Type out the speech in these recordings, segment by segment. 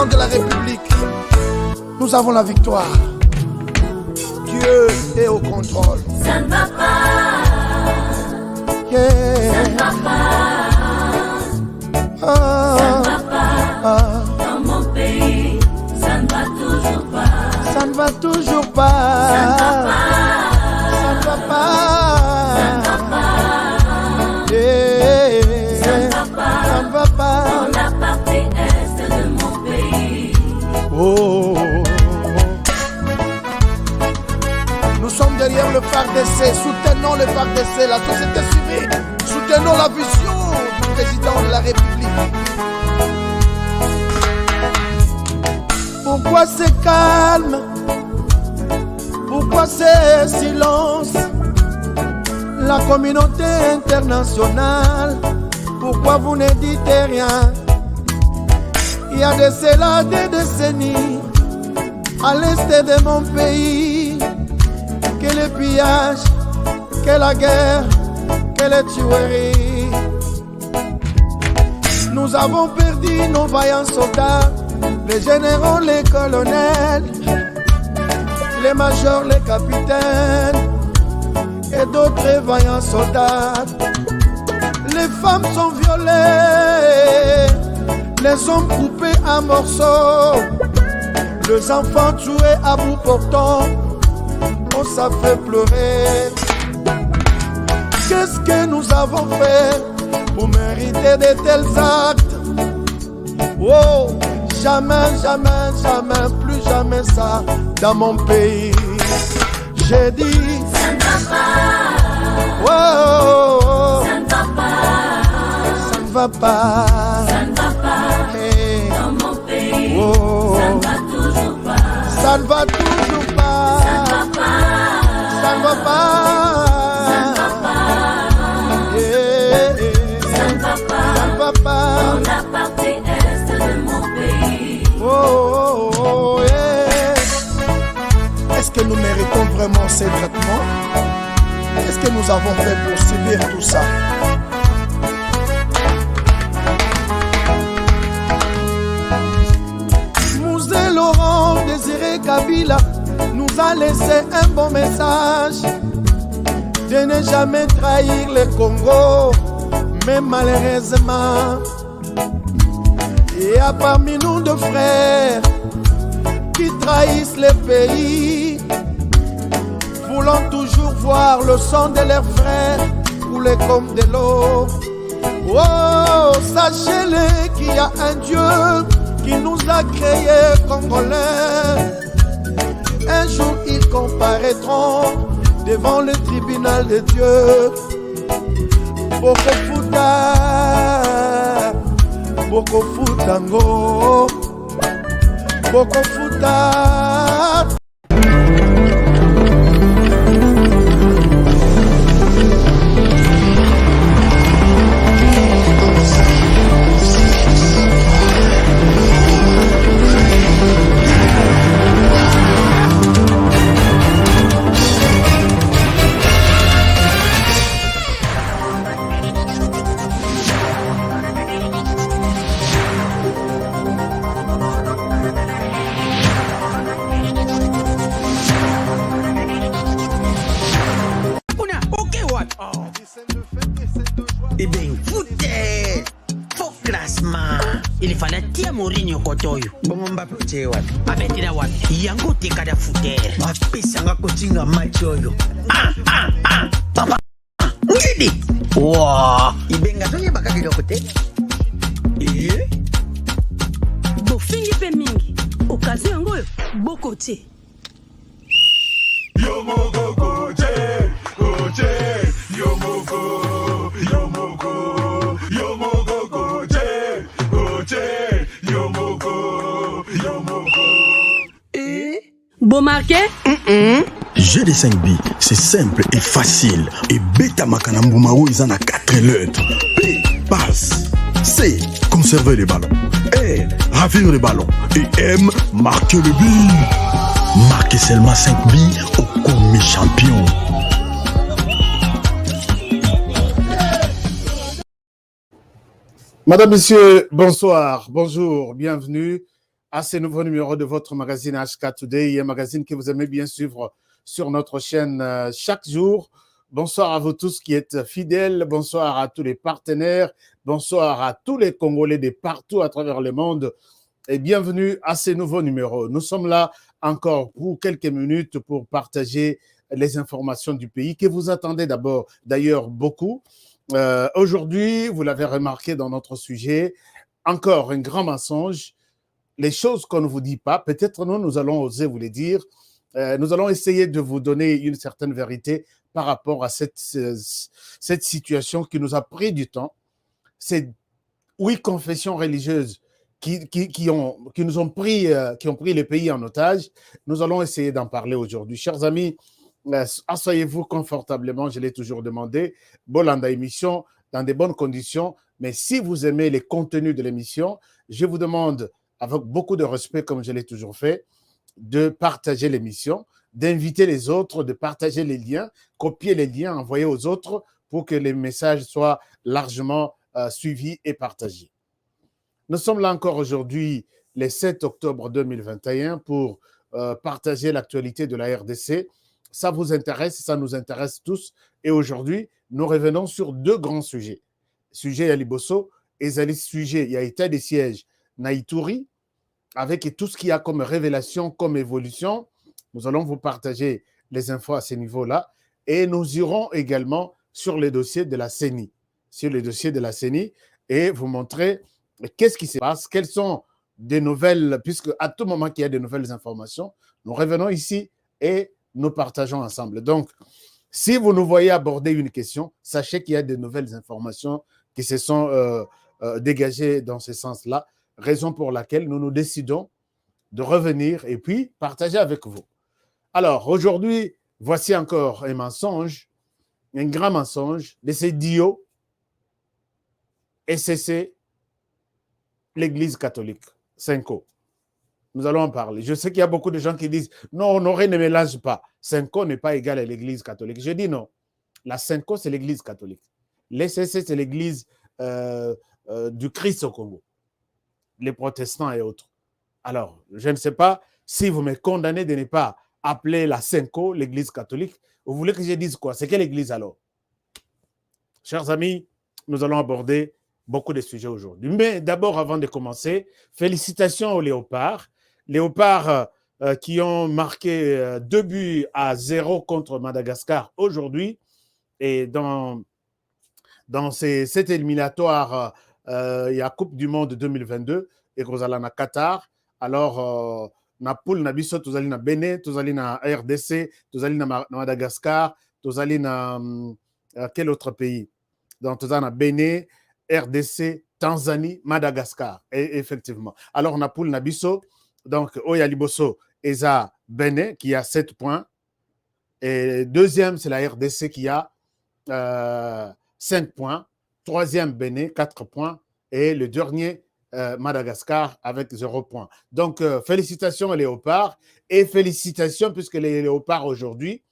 de la République, nous avons la victoire. Dieu est au contrôle. Ça ne va pas. Yeah. Ça ne va pas. Ça ne va pas. Dans mon pays, ça ne va toujours pas. Ça ne va toujours pas. Ça ne va pas. Ça ne va pas. Ça ne va pas. Yeah. Ça ne va pas. Ça ne va pas. Dans la partie est de mon pays. Oh. Nous sommes derrière le FARDC, soutenons le FARDC, la société civile, soutenons la vision du président de la République. Pourquoi c'est calme? Pourquoi c'est silence? La communauté internationale, pourquoi vous ne dites rien? Il y a de cela des décennies, à l'est de mon pays, que le pillage, que la guerre, que les tueries. Nous avons perdu nos vaillants soldats, les généraux, les colonels, les majors, les capitaines et d'autres vaillants soldats. Les femmes sont violées, les hommes coupés en morceaux, les enfants tués à bout portant. Oh, ça fait pleurer. Qu'est-ce que nous avons fait pour mériter de tels actes? Oh, jamais, jamais, jamais, plus jamais ça dans mon pays. J'ai dit, ça ne va pas. Oh, oh, oh. Ça ne va pas. Ça ne va pas. Ça ne va pas. Hey. Dans mon pays, Oh. ça ne va toujours pas. Ça ne va toujours pas. Ça ne va pas. Ça ne va pas. Ça ne va pas. Yeah. Ça ne va pas. Ça ne va pas. Dans la partie est de mon pays. Oh, oh, oh, yeah. Est-ce que nous méritons vraiment ces traitements? Qu'est-ce que nous avons fait pour subir tout ça? Mouzé Laurent Désiré Kabila nous a laissé un bon message de ne jamais trahir le Congo, mais malheureusement, il y a parmi nous deux frères qui trahissent le pays, voulant toujours voir le sang de leurs frères couler comme de l'eau. Oh, sachez-le qu'il y a un Dieu qui nous a créés Congolais. Un jour ils comparaîtront devant le tribunal de Dieu. Boko futa, boko futango, boko futa. Eh bien, foutez! Faut classement. Il fallait tirer Mourinho kotoyo. Bon, Mbappé uche wapi? Abetira wapi? Yango teka da foutere. Mapesa kuchinga match oyo. Papa. Ngidi. Wow. Ibenga tonye bakakilo kote. Bofingi pe mingi. Okazi yango boko te. Yomoko koje, koje, yomoko, yomoko, yomoko koje, koje, yomoko, yomoko. Bon marqué? Jeu de 5B, c'est simple et facile. Et Beta Makanamboumaou, ils en a 4 lettres. P, passe. C, conserver les ballons. R, ravir les ballons. Et M, marquer le but. Marquez seulement 5 billes au commis champion. Madame, Monsieur, bonsoir, bonjour, bienvenue à ce nouveau numéro de votre magazine HK Today, un magazine que vous aimez bien suivre sur notre chaîne chaque jour. Bonsoir à vous tous qui êtes fidèles, bonsoir à tous les partenaires, bonsoir à tous les Congolais de partout à travers le monde et bienvenue à ce nouveau numéro. Nous sommes là encore pour quelques minutes pour partager les informations du pays que vous attendez d'abord, d'ailleurs beaucoup. Aujourd'hui, vous l'avez remarqué dans notre sujet, encore un grand mensonge. Les choses qu'on ne vous dit pas, peut-être nous allons oser vous les dire. Nous allons essayer de vous donner une certaine vérité par rapport à cette situation qui nous a pris du temps. Ces 8 confessions religieuses qui nous ont pris, qui ont pris le pays en otage. Nous allons essayer d'en parler aujourd'hui. Chers amis, asseyez-vous confortablement, je l'ai toujours demandé. Bolanda émission dans de bonnes conditions. Mais si vous aimez les contenus de l'émission, je vous demande, avec beaucoup de respect, comme je l'ai toujours fait, de partager l'émission, d'inviter les autres, de partager les liens, copier les liens, envoyer aux autres pour que les messages soient largement suivis et partagés. Nous sommes là encore aujourd'hui, le 7 octobre 2021, pour partager l'actualité de la RDC. Ça vous intéresse, ça nous intéresse tous. Et aujourd'hui, nous revenons sur 2 grands sujets. Sujet Yaliboso et sujet, il y a état des sièges Naïtouri, avec tout ce qu'il y a comme révélation, comme évolution. Nous allons vous partager les infos à ce niveau-là. Et nous irons également sur les dossiers de la CENI. Sur les dossiers de la CENI et vous montrer qu'est-ce qui se passe, quelles sont des nouvelles, puisque à tout moment qu'il y a de nouvelles informations, nous revenons ici et nous partageons ensemble. Donc, si vous nous voyez aborder une question, sachez qu'il y a de nouvelles informations qui se sont dégagées dans ce sens-là, raison pour laquelle nous nous décidons de revenir et puis partager avec vous. Alors, aujourd'hui, voici encore un mensonge, un grand mensonge de ces dios SCC, l'Église catholique, Senko. Nous allons en parler. Je sais qu'il y a beaucoup de gens qui disent « Non, Honoré ne mélange pas. Senko n'est pas égal à l'Église catholique. » Je dis non. La Senko, c'est l'Église catholique. L'SCC, c'est l'Église du Christ au Congo. Les protestants et autres. Alors, je ne sais pas si vous me condamnez de ne pas appeler la Senko, l'Église catholique. Vous voulez que je dise quoi? C'est quelle Église alors? Chers amis, nous allons aborder beaucoup de sujets aujourd'hui. Mais d'abord, avant de commencer, félicitations aux Léopards. Léopards qui ont marqué 2 buts à 0 contre Madagascar aujourd'hui. Et dans cet éliminatoire, il y a Coupe du Monde 2022 et Rosala na Qatar. Alors, na poule na biso, tozali na Bénin, tozali na RDC, tozali na Madagascar, tozali na quel autre pays? Donc, tozali na Bénin, RDC, Tanzanie, Madagascar. Et effectivement. Alors, na poule na biso, donc, Oya Liboso, Eza Bénin, qui a 7 points. Et deuxième, c'est la RDC qui a 5 points. Troisième, Bénin, 4 points. Et le dernier, Madagascar, avec 0 points. Donc, félicitations aux Léopards. Et félicitations, puisque les Léopards, aujourd'hui,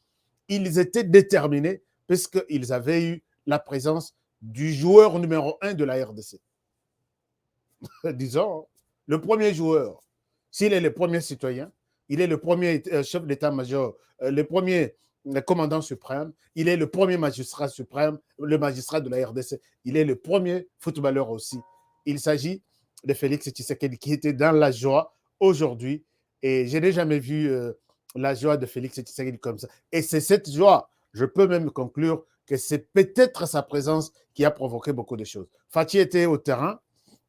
ils étaient déterminés, puisqu'ils avaient eu la présence du joueur numéro 1 de la RDC. Disons, le premier joueur, s'il est le premier citoyen, il est le premier chef d'état-major, le premier commandant suprême, il est le premier magistrat suprême, le magistrat de la RDC, il est le premier footballeur aussi. Il s'agit de Félix Tshisekedi qui était dans la joie aujourd'hui et je n'ai jamais vu la joie de Félix Tshisekedi comme ça. Et c'est cette joie, je peux même conclure que c'est peut-être sa présence qui a provoqué beaucoup de choses. Fatih était au terrain,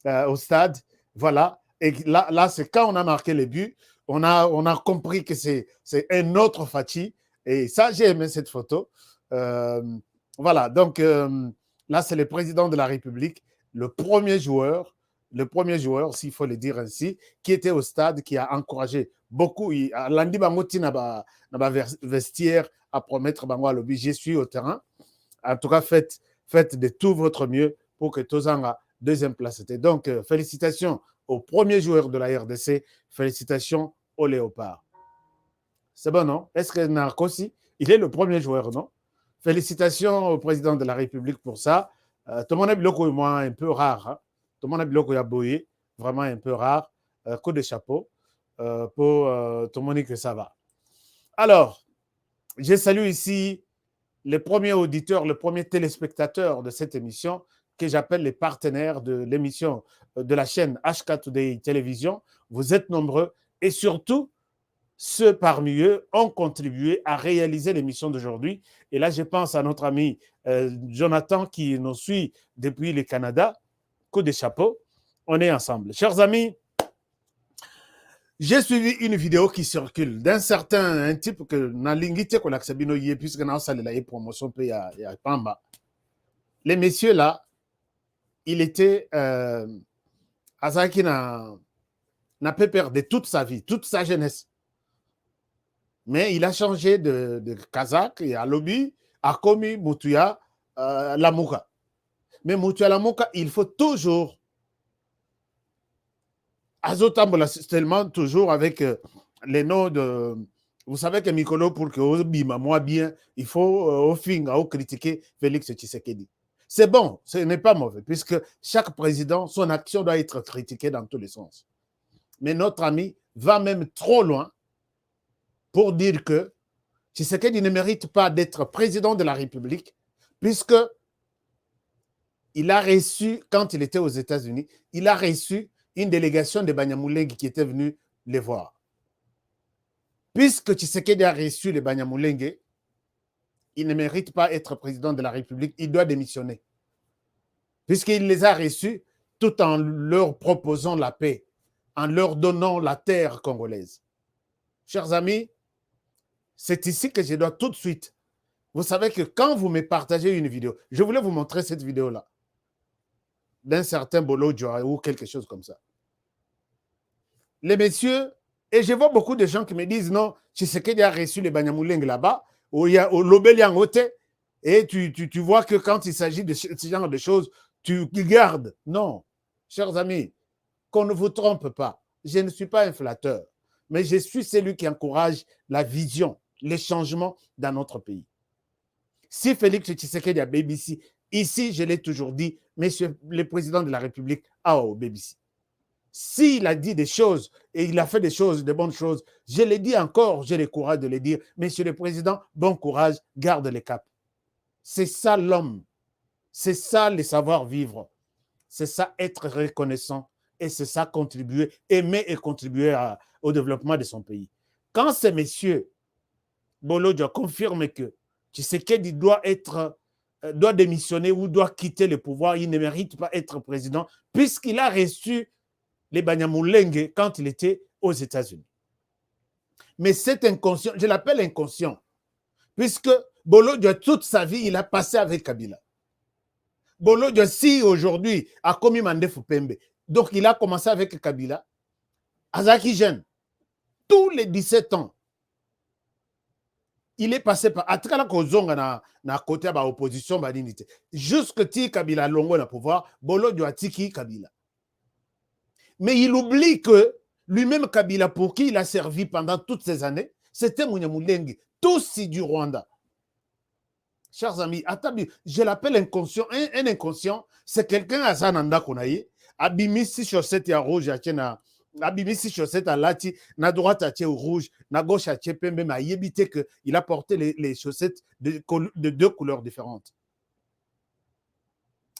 au stade, voilà, et là c'est quand on a marqué les buts, on a compris que c'est un autre Fatih. Et ça, j'ai aimé cette photo. Voilà, donc là, c'est le président de la République, le premier joueur, s'il faut le dire ainsi, qui était au stade, qui a encouragé beaucoup. Landi Bangoti n'a pas vestiaire à promettre Bango à l'objet. Je suis au terrain. En tout cas, faites de tout votre mieux pour que Tozanga deuxième place. Donc, félicitations au premier joueur de la RDC. Félicitations aux Léopards. C'est bon, non? Est-ce que Narcosi, il est le premier joueur, non? Félicitations au président de la République pour ça. Tout le monde a biloko, moi, un peu rare. Hein? Tout le monde a biloko yaboye, vraiment un peu rare. coup de chapeau pour tout le monde que ça va. Alors, je salue ici les premiers auditeurs, les premiers téléspectateurs de cette émission que j'appelle les partenaires de l'émission de la chaîne HK Today Télévision. Vous êtes nombreux et surtout, ceux parmi eux ont contribué à réaliser l'émission d'aujourd'hui. Et là, je pense à notre ami Jonathan qui nous suit depuis le Canada. Coup de chapeau, on est ensemble. Chers amis, j'ai suivi une vidéo qui circule d'un certain type que Nalingite Kolaksabino Yé, puisque dans la promotion à Pamba. Les messieurs là, il était Azaki n'a pas perdu toute sa vie, toute sa jeunesse. Mais il a changé de Kazakh et à Lobby, a commis Moutuya Lamouka. Mais Moutuya Lamouka, il faut toujours Azotambola, tellement toujours avec les noms de. Vous savez que Mikolo, pour que Obima, moi bien, il faut au fin, critiquer Félix Tshisekedi. C'est bon, ce n'est pas mauvais, puisque chaque président, son action doit être critiquée dans tous les sens. Mais notre ami va même trop loin pour dire que Tshisekedi ne mérite pas d'être président de la République, puisque il a reçu, quand il était aux États-Unis, il a reçu une délégation de Banyamulenge qui était venue les voir. Puisque Tshisekedi a reçu les Banyamulenge, il ne mérite pas d'être président de la République, il doit démissionner. Puisqu'il les a reçus tout en leur proposant la paix, en leur donnant la terre congolaise. Chers amis, c'est ici que je dois tout de suite. Vous savez que quand vous me partagez une vidéo, je voulais vous montrer cette vidéo-là, d'un certain Bolo Djoa ou quelque chose comme ça. Les messieurs, et je vois beaucoup de gens qui me disent non, Tshisekedi a reçu les Banyamulenge là-bas, où il y a au Lobeliangote, et tu vois que quand il s'agit de ce genre de choses, tu gardes. Non, chers amis, qu'on ne vous trompe pas. Je ne suis pas un flatteur, mais je suis celui qui encourage la vision, les changements dans notre pays. Si Félix Tshisekedi a BBC, ici, je l'ai toujours dit, monsieur le président de la République a au BBC. S'il a dit des choses et il a fait des choses, de bonnes choses, je l'ai dit encore, j'ai le courage de le dire, monsieur le président, bon courage, garde le cap. C'est ça l'homme, c'est ça le savoir-vivre, c'est ça être reconnaissant et c'est ça contribuer, aimer et contribuer au développement de son pays. Quand ces messieurs, Bolo Djoa confirme que Tshisekedi doit démissionner ou doit quitter le pouvoir, il ne mérite pas d'être président puisqu'il a reçu les Banyamulenge quand il était aux États-Unis. Mais cet inconscient, je l'appelle inconscient, puisque Bolo Djoa, toute sa vie, il a passé avec Kabila. Bolo Djoa, si aujourd'hui, a commis Mandefou Pembe, donc il a commencé avec Kabila, Azaki jeune, tous les 17 ans, il est passé par atkala kozonga na côté ba opposition ba dinité jusque ti Kabila longo na pouvoir Bolo Djoa tiki Kabila. Mais il oublie que lui-même Kabila, pour qui il a servi pendant toutes ces années, c'était Munyamulenge, tous du Rwanda. Chers amis, je l'appelle inconscient. Un inconscient, c'est quelqu'un à Zananda Konaye, abimisi chaussette à rouge, abimisi chaussette à lati, na droite à rouge, na gauche à pembe, mais il évité qu'il a porté les chaussettes de deux couleurs différentes.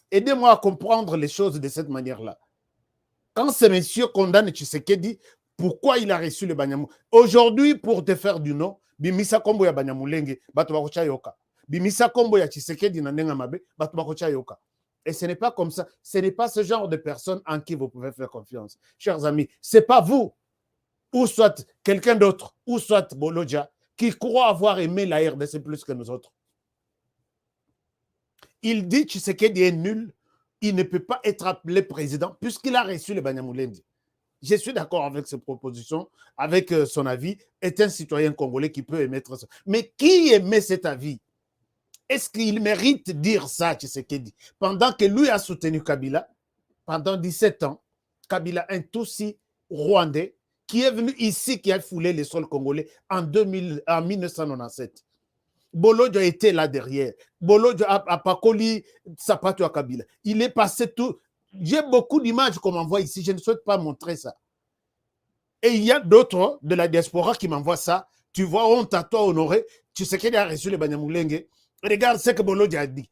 Aidez-moi à comprendre les choses de cette manière-là. Quand ces messieurs condamnent Tshisekedi, pourquoi il a reçu le Banyamulenge? Aujourd'hui, pour te faire du nom, Bimisa Kombo ya Banyamulenge, Batubakocha Yoka. Bimisa Kombo ya Tshisekedi Nanenga Mabe, Batubakocha Yoka. Et ce n'est pas comme ça. Ce n'est pas ce genre de personnes en qui vous pouvez faire confiance. Chers amis, ce n'est pas vous, ou soit quelqu'un d'autre, ou soit Bolo Djoa, qui croit avoir aimé la RDC plus que nous autres. Il dit que Tshisekedi est nul. Il ne peut pas être appelé président puisqu'il a reçu le Banyamulenge. Je suis d'accord avec ses propositions, avec son avis, est un citoyen congolais qui peut émettre ça. Mais qui émet cet avis? Est-ce qu'il mérite de dire ça, Tshisekedi? Pendant que lui a soutenu Kabila, pendant 17 ans, Kabila, un Tutsi rwandais, qui est venu ici, qui a foulé les sols congolais en 1997. Bolo Djoa était là derrière. Bolo Djoa a pas collé Sapato à Kabila. Il est passé tout. J'ai beaucoup d'images qu'on m'envoie ici. Je ne souhaite pas montrer ça. Et il y a d'autres de la diaspora qui m'envoient ça. Tu vois, honte à toi, Honoré. Tu sais qu'il a reçu les Banyamulenge. Regarde ce que Bolodi a dit.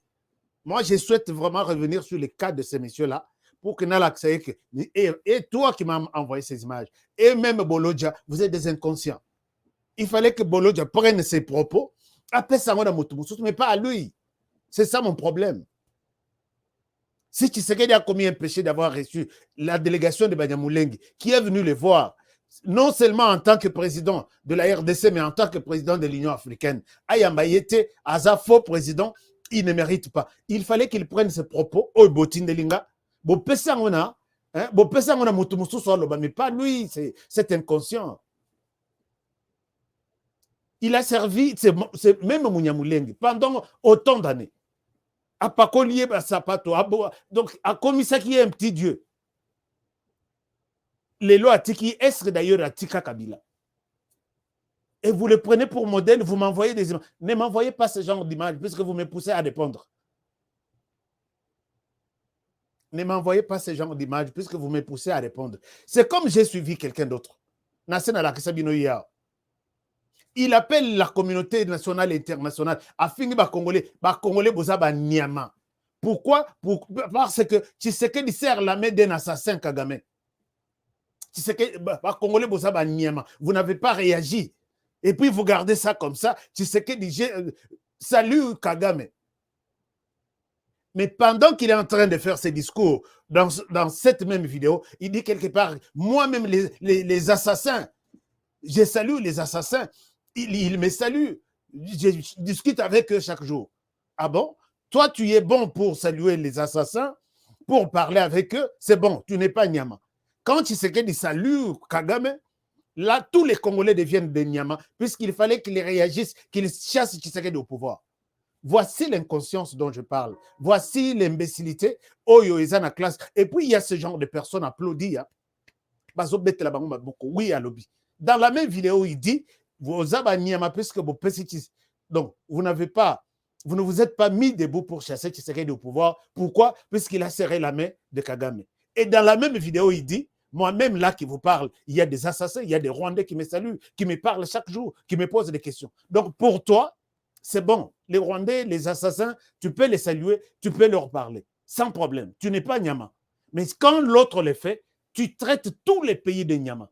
Moi, je souhaite vraiment revenir sur les cas de ces messieurs-là pour que Nala et toi qui m'as envoyé ces images, et même Bolodja, vous êtes des inconscients. Il fallait que Bolodja prenne ses propos, appelle ça mais pas à lui. C'est ça mon problème. Si Tshisekedi a commis un péché d'avoir reçu la délégation de Banyamulenge, qui est venue les voir, non seulement en tant que président de la RDC, mais en tant que président de l'Union africaine, Ayamba Yete, Aza faux président, il ne mérite pas. Il fallait qu'il prenne ses propos, mais pas lui, c'est inconscient. Il a servi, c'est même Munyamulenge, pendant autant d'années. Donc, à commis ça qui est un petit Dieu. Les lois Atiki, est-ce d'ailleurs Atika Kabila? Et vous le prenez pour modèle, vous m'envoyez des images. Ne m'envoyez pas ce genre d'images, puisque vous me poussez à répondre. Ne m'envoyez pas ce genre d'images, puisque vous me poussez à répondre. C'est comme j'ai suivi quelqu'un d'autre. Il appelle la communauté nationale et internationale à finir par Congolais. Congolais, vous avez Niama. Pourquoi? Parce que Tshisekedi sert la main d'un assassin Kagame. Congolais, vous avez Niama. Vous n'avez pas réagi. Et puis vous gardez ça comme ça. Tshisekedi salut Kagame. Mais pendant qu'il est en train de faire ses discours dans cette même vidéo, il dit quelque part, moi-même les assassins, je salue les assassins. Il me salue. Je discute avec eux chaque jour. Ah bon? Toi, tu es bon pour saluer les assassins, pour parler avec eux, c'est bon, tu n'es pas Nyama. Quand Tshisekedi salue Kagame, là, tous les Congolais deviennent des Nyama, puisqu'il fallait qu'ils réagissent, qu'ils chassent Tshisekedi au pouvoir. Voici l'inconscience dont je parle. Voici l'imbécilité. Oyo Ezana classe. Et puis, il y a ce genre de personnes applaudie. Oui, à lobby. Dans la même vidéo, il dit, vous avez Nyama puisque vous pesitez. Donc, vous ne vous êtes pas mis debout pour chasser Tshisekedi au pouvoir. Pourquoi? Puisqu'il a serré la main de Kagame. Et dans la même vidéo, il dit, moi-même là qui vous parle, il y a des assassins, il y a des Rwandais qui me saluent, qui me parlent chaque jour, qui me posent des questions. Donc, pour toi, c'est bon. Les Rwandais, les assassins, tu peux les saluer, tu peux leur parler. Sans problème. Tu n'es pas Nyama. Mais quand l'autre le fait, tu traites tous les pays de Nyama.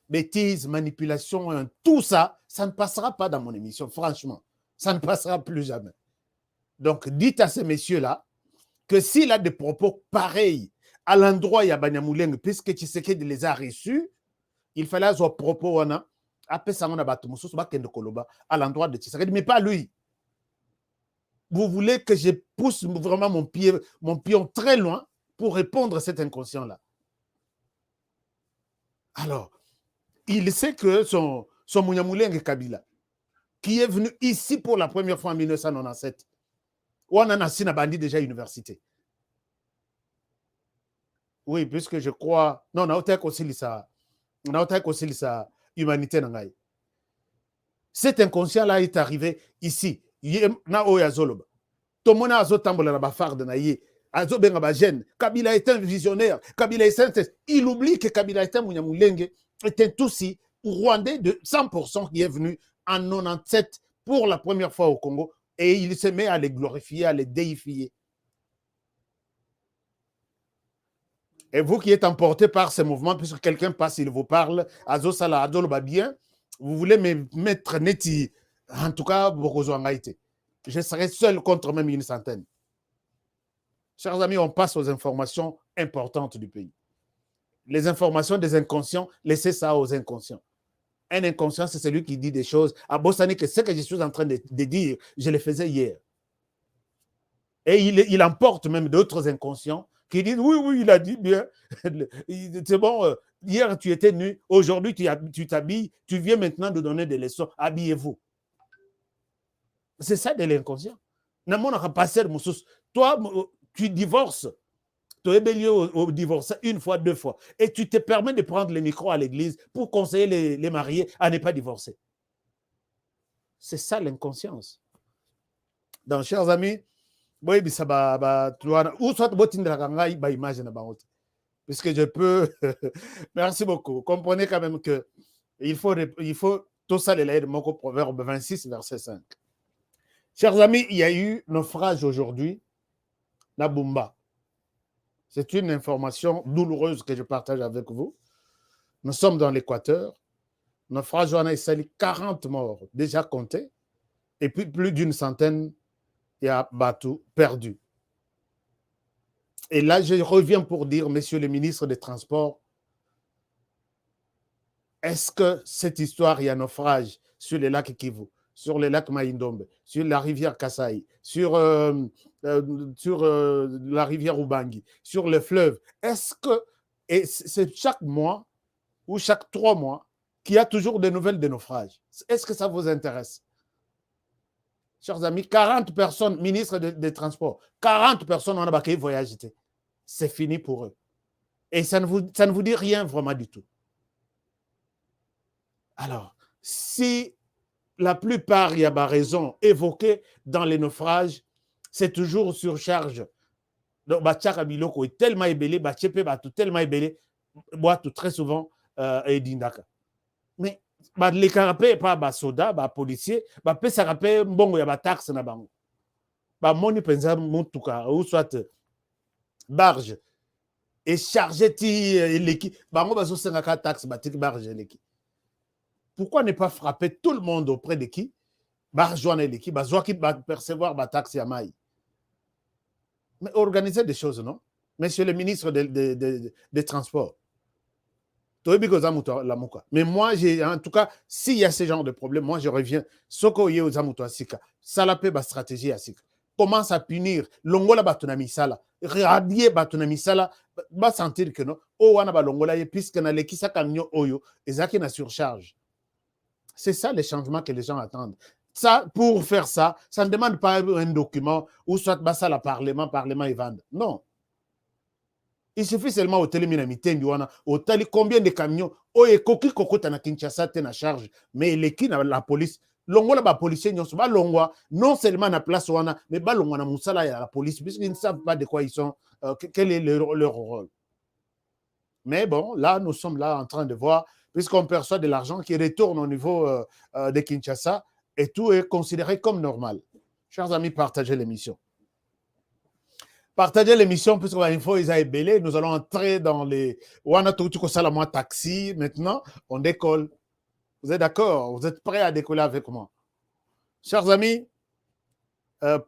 Bêtises, manipulation, tout ça, ça ne passera pas dans mon émission, franchement. Ça ne passera plus jamais. Donc, dites à ces messieurs-là que s'il a des propos pareils à l'endroit de Banyamulenge, puisque Tshisekedi les a reçus, il fallait avoir propos à l'endroit de Tshisekedi, mais pas lui. Vous voulez que je pousse vraiment mon pion très loin pour répondre à cet inconscient-là. Alors, il sait que son Munyamulenge Kabila, qui est venu ici pour la première fois en 1997, où on a bandi déjà à l'université. Oui, puisque je crois... Non, on a aussi ça humanité. Cet inconscient-là est arrivé ici. Kabila est un visionnaire. Kabila est un... Il oublie que Kabila est un Munyamulenge, est un Tutsi Rwandais de 100% qui est venu en 97 pour la première fois au Congo et il se met à les glorifier, à les déifier. Et vous qui êtes emporté par ce mouvement, puisque quelqu'un passe, il vous parle, Azo Sala Adol bien, vous voulez me mettre neti, en tout cas, je serai seul contre même une centaine. Chers amis, on passe aux informations importantes du pays. Les informations des inconscients, laissez ça aux inconscients. Un inconscient, c'est celui qui dit des choses. À Bossani, que ce que je suis en train de dire, je le faisais hier. Et il emporte même d'autres inconscients qui disent, oui, il a dit bien. C'est bon, hier tu étais nu, aujourd'hui tu t'habilles, tu viens maintenant de donner des leçons, habillez-vous. C'est ça de l'inconscient. Toi, tu divorces. Tu es bélier au divorce une fois, deux fois. Et tu te permets de prendre le micro à l'église pour conseiller les mariés à ne pas divorcer. C'est ça l'inconscience. Donc, chers amis, ou soit image na bangote. puisque je peux. Merci beaucoup. Comprenez quand même que il faut tout ça, les de mon Proverbe 26, verset 5. Chers amis, il y a eu naufrage aujourd'hui, Nabumba. C'est une information douloureuse que je partage avec vous. Nous sommes dans l'Équateur. Naufrage, on a essayé 40 morts déjà comptés, et puis plus d'une centaine, il y a bateau perdu. Et là, je reviens pour dire, messieurs les ministres des Transports, est-ce que cette histoire, il y a naufrage sur les lacs Kivu, sur les lacs Maïndombe, sur la rivière Kasaï, sur la rivière Ubangi, sur le fleuve, est-ce que, et c'est chaque mois ou chaque 3 mois, qu'il y a toujours des nouvelles de naufrage? Est-ce que ça vous intéresse? Chers amis, 40 personnes, ministres des Transports, 40 personnes ont embarqué voyager. C'est fini pour eux. Et ça ne vous dit rien vraiment du tout. Alors, si la plupart, il y a raison évoquée dans les naufrages, c'est toujours surcharge. Donc, Biloko est tellement ébélé, tellement ébélé, très souvent, et d'indaka. Mais, les carapés, pas soda, policier, ça rappelle, bon, il y a taxe na bango. Moni pensa montuka, ou soit barge, et chargé l'équipe, bango baso sengaka taxe, barge l'équipe. Pourquoi ne pas frapper tout le monde auprès de qui? Rejoindre l'équipe, qui va percevoir la taxe Yamaï. Mais organiser des choses, non? Monsieur le ministre des Transports. Mais moi, en tout cas, s'il y a ce genre de problème, moi, je reviens. Soko ye aux Amouto Asika. Salapé, ba stratégie Asika. Commence à punir. Longola batunami sala. Radier batunami sala. Va sentir que non. Oh, wana ba longola ye, puisque na lekisa kamyo oyo, ezaki na surcharge. C'est ça les changements que les gens attendent. Ça, pour faire ça, ça ne demande pas un document ou soit ça le Parlement et vendre. Non. Il suffit seulement au téléminamité, au tali combien de camions, au ekoki kokota na Kinshasa te na charge, mais l'équipe la police, longo la policier nyonso ba longwa non seulement na place wana, mais ba longwa na musala ya la police puisqu'ils ne savent pas de quoi ils sont, quel est leur rôle. Mais bon, là nous sommes là en train de voir, puisqu'on perçoit de l'argent qui retourne au niveau de Kinshasa et tout est considéré comme normal. Chers amis, partagez l'émission. Partagez l'émission, puisque nous allons entrer dans les... taxi. Maintenant, on décolle. Vous êtes d'accord? Vous êtes prêts à décoller avec moi? Chers amis,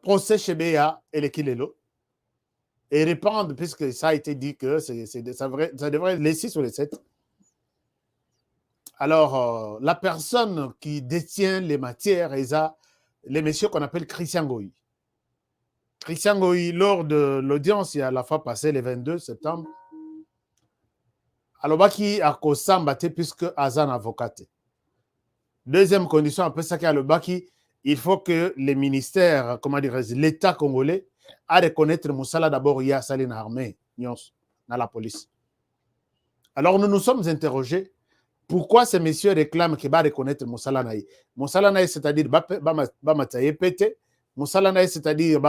procès chez BA et les Kilelo. Et répondre, puisque ça a été dit que ça devrait être les 6 ou les 7. Alors, la personne qui détient les matières, les messieurs qu'on appelle Christian Goyi. Christian Goyi, lors de l'audience, il y a la fois passée, le 22 septembre, alors qui a Kosambate puisque Azan avocat. Deuxième condition, après ça, il faut que les ministères, comment dire, l'État congolais, a reconnaître Moussala d'abord, il y a Saline armée, dans la police. Alors nous nous sommes interrogés, pourquoi ces messieurs réclament qu'il va reconnaître Moussala Naï? Moussala Naï, c'est-à-dire, Moussala Naï, c'est-à-dire,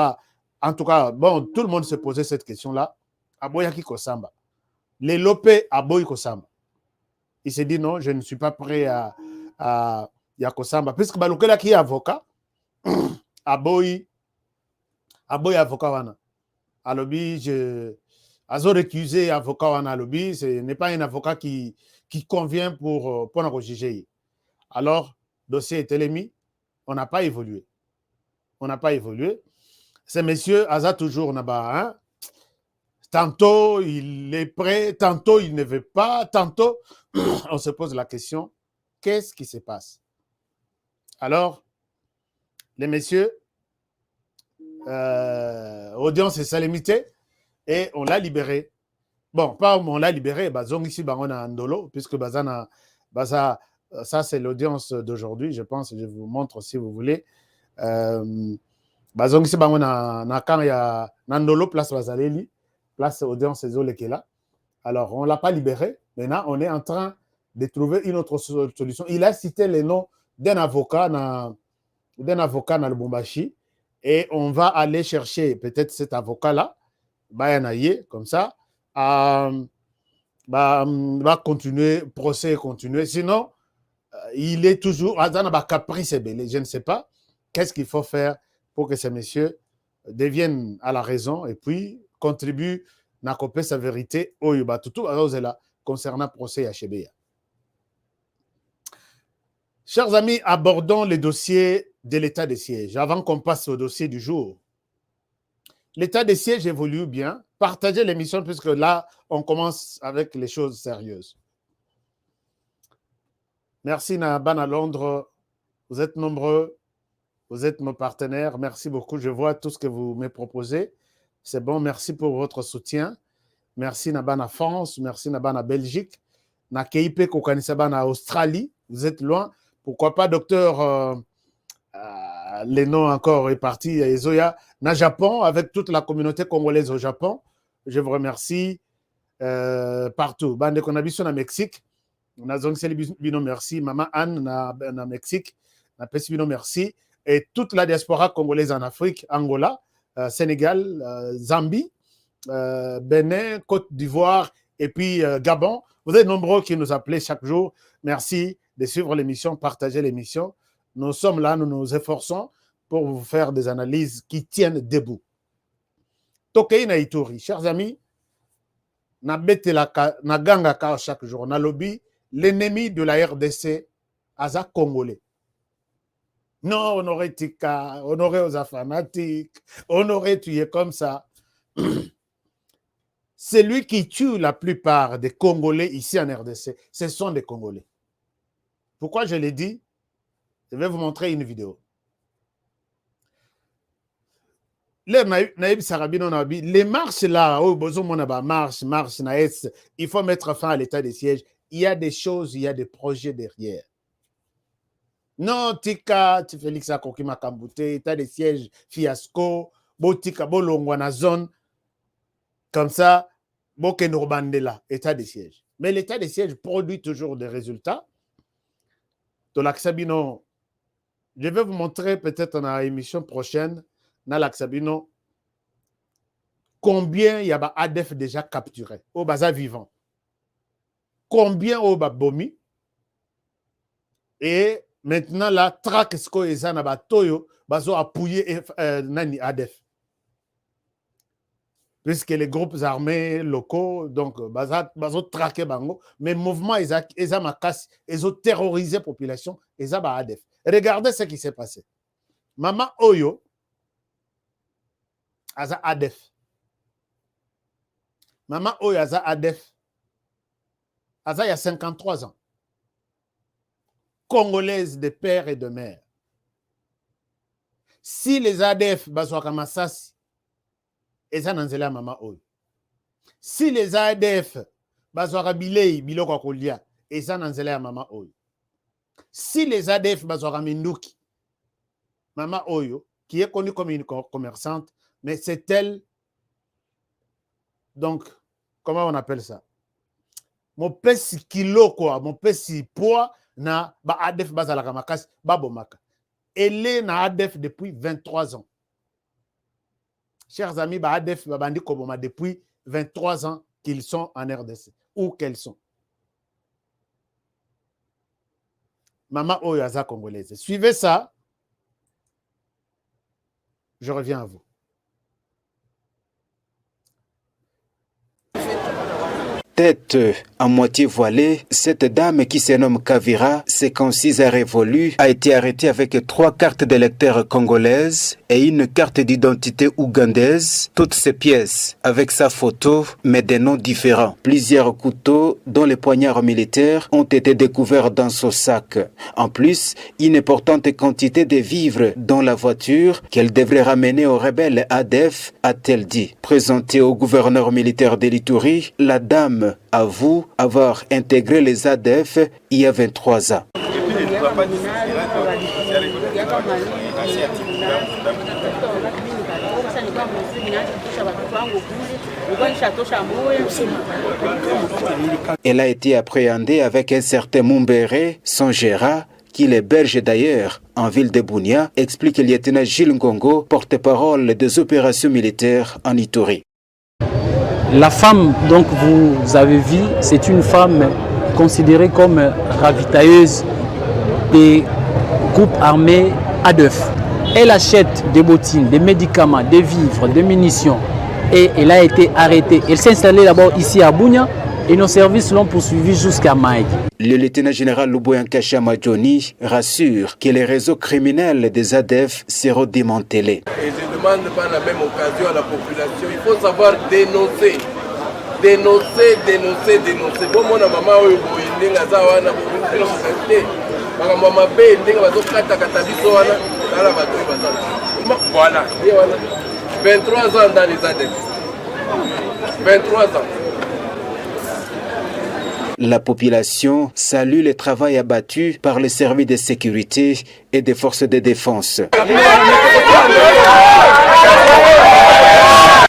en tout cas, bon, tout le monde se posait cette question-là. Aboyaki Kosamba. Les Lopé Aboy Kosamba. Il s'est dit non, je ne suis pas prêt à Kosamba. Puisque Balukela qui est avocat, Aboy avocat wana. Alobi, Azo récusé avocat wana alobi, ce n'est pas un avocat qui convient pour nous juger. Alors, dossier est émis, on n'a pas évolué. Ces messieurs, Aza toujours là-bas, hein? Tantôt il est prêt, tantôt il ne veut pas, tantôt on se pose la question, qu'est-ce qui se passe? Alors, les messieurs, audience est salimité et on l'a libéré. Bon, pas on l'a libéré, ici, on a Ndolo, puisque ça c'est l'audience d'aujourd'hui, je pense, je vous montre si vous voulez. Ici, on a quand il y a Nandolo, place Bazaleli, place audience Zolekela. Alors, on ne l'a pas libéré. Maintenant, on est en train de trouver une autre solution. Il a cité les noms d'un avocat dans le Lubumbashi et on va aller chercher peut-être cet avocat-là, Bayanaye, comme ça, va continuer, procès continuer. Sinon, il est toujours dans un caprice belé. Je ne sais pas qu'est-ce qu'il faut faire pour que ces messieurs deviennent à la raison et puis contribuent à couper sa vérité au Yuba. Tout là concernant le procès HBA. Chers amis, abordons le dossier de l'état de siège avant qu'on passe au dossier du jour. L'état de siège évolue bien. Partagez l'émission puisque là, on commence avec les choses sérieuses. Merci Naban à Londres. Vous êtes nombreux. Vous êtes nos partenaires. Merci beaucoup. Je vois tout ce que vous me proposez. C'est bon. Merci pour votre soutien. Merci Naban à France. Merci Naban à Belgique. Na KIP Kokanisaban à Australie. Vous êtes loin. Pourquoi pas, docteur les noms encore est parti. Ezoya, na Japon, avec toute la communauté congolaise au Japon. Je vous remercie partout. Bande qu'on a vu sur le Mexique. On a bino merci. Maman Anne na Mexique. Na Pessi bino merci. Et toute la diaspora congolaise en Afrique, Angola, Sénégal, Zambie, Bénin, Côte d'Ivoire et puis Gabon. Vous êtes nombreux qui nous appelez chaque jour. Merci de suivre l'émission, partager l'émission. Nous sommes là, nous nous efforçons pour vous faire des analyses qui tiennent debout. Tokei na Ituri, chers amis, na ganga chaque jour, na lobby, l'ennemi de la RDC, Aza Congolais. Non, on aurait tika, on aurait aux fanatiques, on aurait tué comme ça. C'est lui qui tue la plupart des Congolais ici en RDC. Ce sont des Congolais. Pourquoi je l'ai dit? Je vais vous montrer une vidéo. Les marches là, il faut mettre fin à l'état de siège. Il y a des choses, il y a des projets derrière. Non, tika, tu Félix Akokima Kambute, état de siège, fiasco, botika, bolongwana zone, comme ça, bokenourbandela, état de siège. Mais l'état de siège produit toujours des résultats. De l'Axabino, je vais vous montrer peut-être dans l'émission prochaine, dans l'Axabino, combien il y a ADF déjà capturé, au Baza vivant. Combien au Babomi. Et maintenant, la traque ce et Zanaba Toyo, Bazo appuyé Nani ADF. Puisque les groupes armés locaux, donc, Bazo traqué Bango, mais le mouvement, ils ont terrorisé la population, ils ont ADF. Regardez ce qui s'est passé. Maman Oyo, Aza ADF. Maman Oyo, Aza ADF. Aza, il y a 53 ans. Congolaise de père et de mère. Si les ADF, Bazo Kamassasi, Eza nanzela Maman Oyo. Si les ADF, Bazo Bilei, Biloko Kolia, Eza nanzela Maman Oyo. Si les ADF, Bazo Minduki, Maman Oyo, qui est connue comme une commerçante, mais c'est elle, donc, comment on appelle ça? Mon pesi kilo, quoi, mon pesi poids, na ba ADF bazalaka makasi, babomaka. Elle est na ADF depuis 23 ans. Chers amis, ba ADF babandi koboma depuis 23 ans qu'ils sont en RDC. Où qu'elles sont. Maman Oyaza congolaise. Suivez ça. Je reviens à vous. Tête à moitié voilée, cette dame qui se nomme Kavira, 56 ans révolue, a été arrêtée avec 3 cartes d'électeurs congolaises et une carte d'identité ougandaise, toutes ces pièces avec sa photo mais des noms différents. Plusieurs couteaux dont les poignards militaires ont été découverts dans son sac. En plus, une importante quantité de vivres dans la voiture qu'elle devrait ramener aux rebelles ADF, a-t-elle dit. Présentée au gouverneur militaire de l'Ituri, la dame avoue avoir intégré les ADF il y a 23 ans. Elle a été appréhendée avec un certain Mumbere, son gérant, qui l'héberge d'ailleurs en ville de Bunia, explique le lieutenant Gilles Ngongo, porte-parole des opérations militaires en Ituri. La femme, donc vous avez vu, c'est une femme considérée comme ravitailleuse des groupes armés ADF. Elle achète des bottines, des médicaments, des vivres, des munitions et elle a été arrêtée. Elle s'est installée d'abord ici à Bunia et nos services l'ont poursuivie jusqu'à Maï. Le lieutenant-général Luboyanka Chamadjoni rassure que les réseaux criminels des ADF seront démantelés. Et je demande par la même occasion à la population, il faut savoir dénoncer. Dénoncer. Bon, mon maman, voilà. 23 ans dans les ADF. 23 ans. La population salue le travail abattu par les services de sécurité et des forces de défense.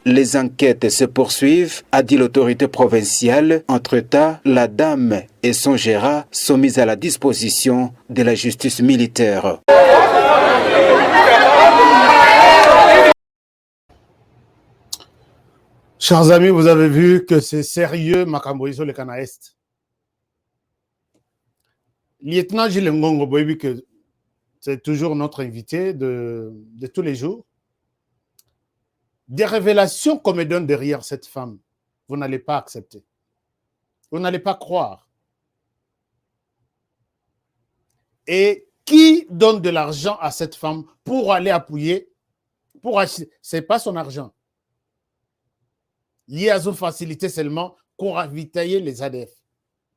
Les enquêtes se poursuivent, a dit l'autorité provinciale. Entre-temps, la dame et son gérant sont mis à la disposition de la justice militaire. Chers amis, vous avez vu que c'est sérieux, Makamboïso le Canaest. Lieutenant Gilles Ngongo Boyebi, que c'est toujours notre invité de tous les jours. Des révélations qu'on me donne derrière cette femme, vous n'allez pas accepter. Vous n'allez pas croire. Et qui donne de l'argent à cette femme pour aller appuyer, pour acheter? Ce n'est pas son argent. Lié à une facilité seulement pour ravitailler les ADF.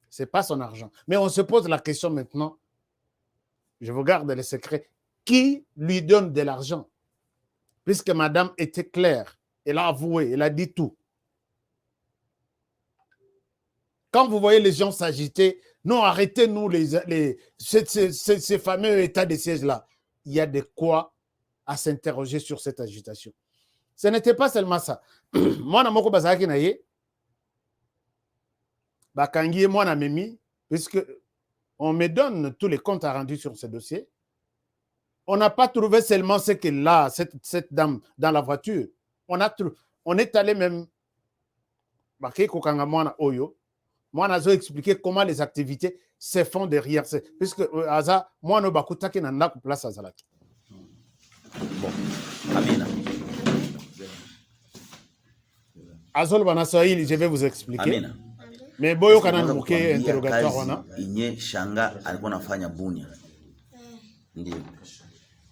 Ce n'est pas son argent. Mais on se pose la question maintenant, je vous garde les secrets, qui lui donne de l'argent? Puisque madame était claire, elle a avoué, elle a dit tout. Quand vous voyez les gens s'agiter, non, arrêtez-nous ces fameux états de siège-là. Il y a de quoi à s'interroger sur cette agitation. Ce n'était pas seulement ça. Moi, je puisque on me donne tous les comptes rendus sur ce dossier. On n'a pas trouvé seulement ce qu'elle a, cette dame, dans la voiture. On est allé même. Moi, je vais expliquer comment les activités se font derrière. Puisque, moi, je vais place à Zalaki. Bon, Amina. Azol Banaswahili, je vais vous expliquer. Amina. Mais boyo kana mbuke interrogatoire wana. Inye Shanga alikuwa anafanya Bunia. Ndio.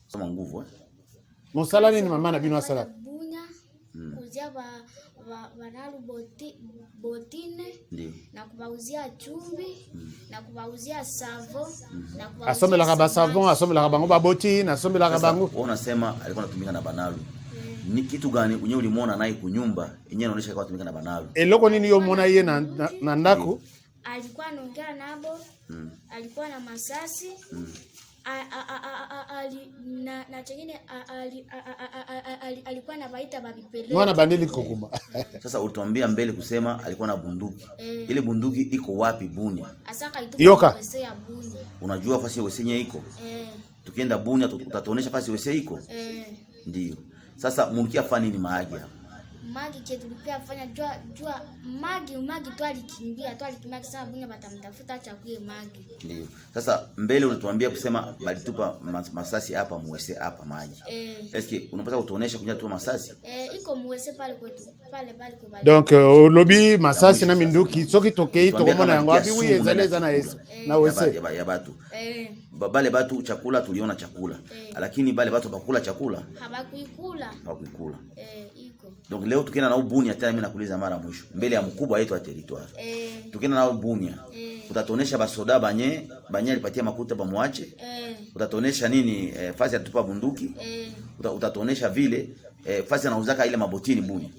Soma nguvu. Mosala nini mama na bino asala? Bunia. Kuzia banalu botine. Ndio. Na kubauzia chumvi, na kubauzia savo, na kubauzia asomela kaba savon, asomela bango ba botine, asomela bango. Unasema alikuwa anatumika na banalu. Ni kitu gani unye ulimuona naye kunyumba yenyewe inaonyesha kwa tumika na banalu? Eloko nini yo muona yeye na ndako? Alikuwa anaongea nabo, alikuwa na masasi, na chengine alikuwa anabaita babipele. Mwana bandili kokuma. Sasa utuambia mbele kusema alikuwa na bunduki. Ile bunduki iko wapi Bunia? Asaka Yoka. ya Bunia. Unajua fasi wesenye iko? Tukienda Bunia utatuonesha fasi wese iko? Ndio. Sasa munikia fani ni maagi hapa. Magi ke tulipia fanya jua magi tu alikimbia kisema Bunia batamtafuta acha kuye magi. Ndio. Sasa mbele unatuambia kusema balitupa masasi hapa muwese hapa maji. Eske unapata kutuonesha kunya tu masasi? Iko muwese pale kwetu. Pale kwa. Donc lobby masasi na minduki soki tokei to komona yango abi wi ezaleza na wese. Ya batu. Bale batu chakula tuliona chakula. Lakini bale batu bakula chakula? Habakuikula. Iko. Donc leo tukienda na Bunia tena mimi nakuuliza mara mwisho mbele ya mkubwa wetu wa territoire. Tukienda na Bunia utatonesha basoda banye alipatia makuta bamwache. Utatonesha nini fasi ya tupa bunduki. Utatonesha vile fasi anauzaka ile mabotini Bunia.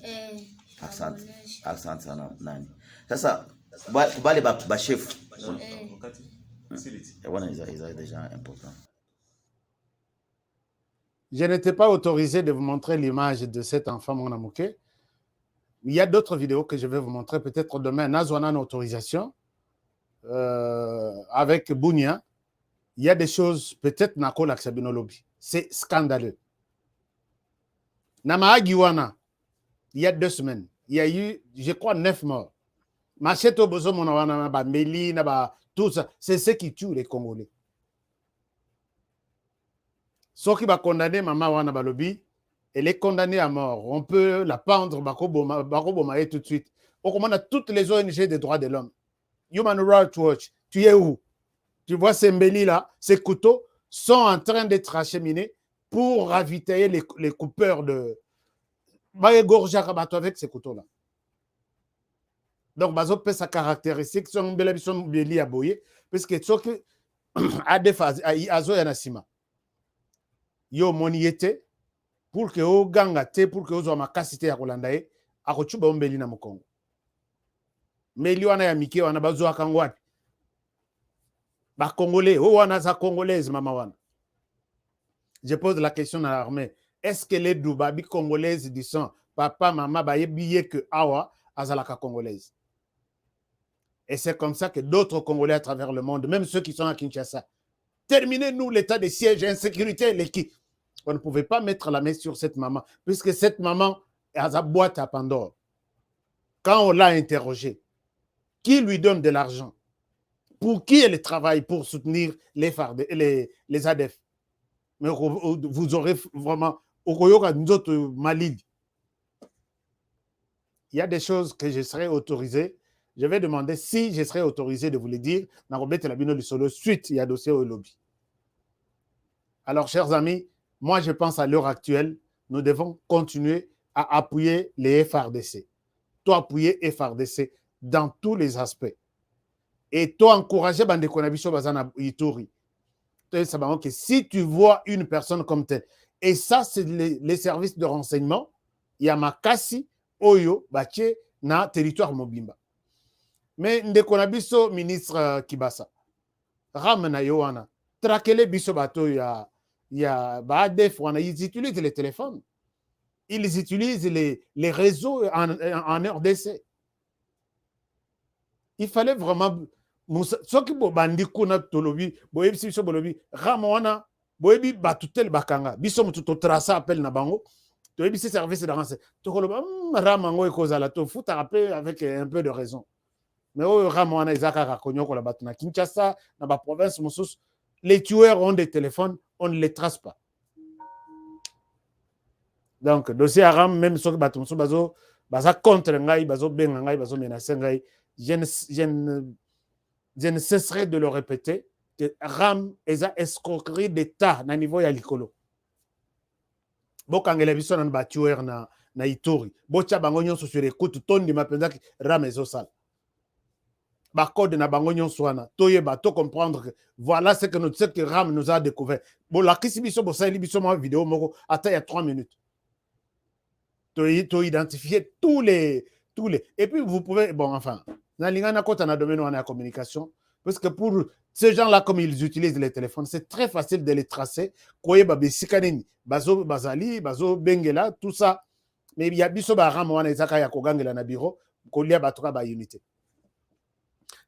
Asante sana nani. Sasa kubale ba chef. Déjà important. Je n'étais pas autorisé de vous montrer l'image de cet enfant Monamouké. Il y a d'autres vidéos que je vais vous montrer peut-être demain. Nazwana autorisation avec Bunia. Il y a des choses peut-être Nakol Aksabinolobi. C'est scandaleux. Nama Agiwana, il y a 2 semaines, il y a eu, je crois, 9 morts. Machete Obozo, Meli, tout ça, c'est ce qui tue les Congolais. Ceux qui va condamner Maman Wana Balobi, elle est condamnée à mort. On peut la pendre, Bako tout de suite. On commande toutes les ONG des droits de l'homme. Human Rights Watch, tu es où? Tu vois ces mbélis là, ces couteaux sont en train d'être acheminés pour ravitailler les coupeurs de... avec ces couteaux-là. Donc, bazo peut sa caractéristique, son mbéli à boyer, parce que ce que a des phases, azo yanasima. Yo moniete, pour que o ganga te, pour que o zo makasite ya kolandaye, akochuba mbéli na mokongo. Mbéli wana ya mike wana bazo akangwati. Ba Congolais, oh wana za Congolaise, maman wana. Je pose la question à l'armée. Est-ce que les Doubabi Congolaises du sang, papa, maman, ba yebiye que awa azalaka Congolaise? Et c'est comme ça que d'autres Congolais à travers le monde, même ceux qui sont à Kinshasa, terminez-nous l'état de siège, insécurité, l'équipe. On ne pouvait pas mettre la main sur cette maman, puisque cette maman a sa boîte à Pandore. Quand on l'a interrogée, qui lui donne de l'argent? Pour qui elle travaille pour soutenir les FARD, les ADF? Mais vous aurez vraiment... Il y a des choses que je serais autorisé. Je vais demander si je serais autorisé de vous les dire. Suite, il y a dossier au lobby. Alors, chers amis, moi, je pense à l'heure actuelle, nous devons continuer à appuyer les FRDC. Toi, appuyer FRDC dans tous les aspects. Et toi, encourager Bandeko Nabiso Bazana Ituri. Que si tu vois une personne comme telle, et ça, c'est les services de renseignement, il y a Makasi, Oyo, Baché, na territoire Mobimba. Mais Ndeko Nabiso, ministre Kibasa, Ramena Yoana, Trakele Biso Bato, il y a Badef, ils utilisent les téléphones, ils utilisent les réseaux en RDC. Il fallait vraiment. Soki bo bandi kuna tolobi boyebi biso bolobi ramona boyebi batutel bakanga biso mutu to tracer appel na bango toyebi ce service de renseignement to koloba ramango ekozala to futa rappeler avec un peu de raison mais o ramona izaka ka konyoko la batuna Kinshasa na ba province mosusu les tueurs ont des téléphones, on ne les trace pas. Donc dossier aram même soki batumso bazo baza contre ngai bazo benga ngai bazo menacer ngai je ne cesserai de le répéter, que RAM est une escroquerie d'État na niveau ya likolo. Bokangela biso na batuer na Ituri. Bocha bango nyonso sur écoute tondi mapenza RAM ezosala. Ba code na bango nyonso wana toyeba to comprendre que voilà ce que RAM nous a découvert. Bon la kisi biso bo sali biso ma vidéo moko ata ya 3 minutes. To identifier tous les et puis vous pouvez bon enfin dans le domaine de la communication, parce que pour ces gens-là, comme ils utilisent les téléphones, c'est très facile de les tracer. Bazo Bazali, Bazo Bengela, tout ça. Mais il y a biso ba ram wana ezaka ya kogangela na bureau, kolia batoka ba unité.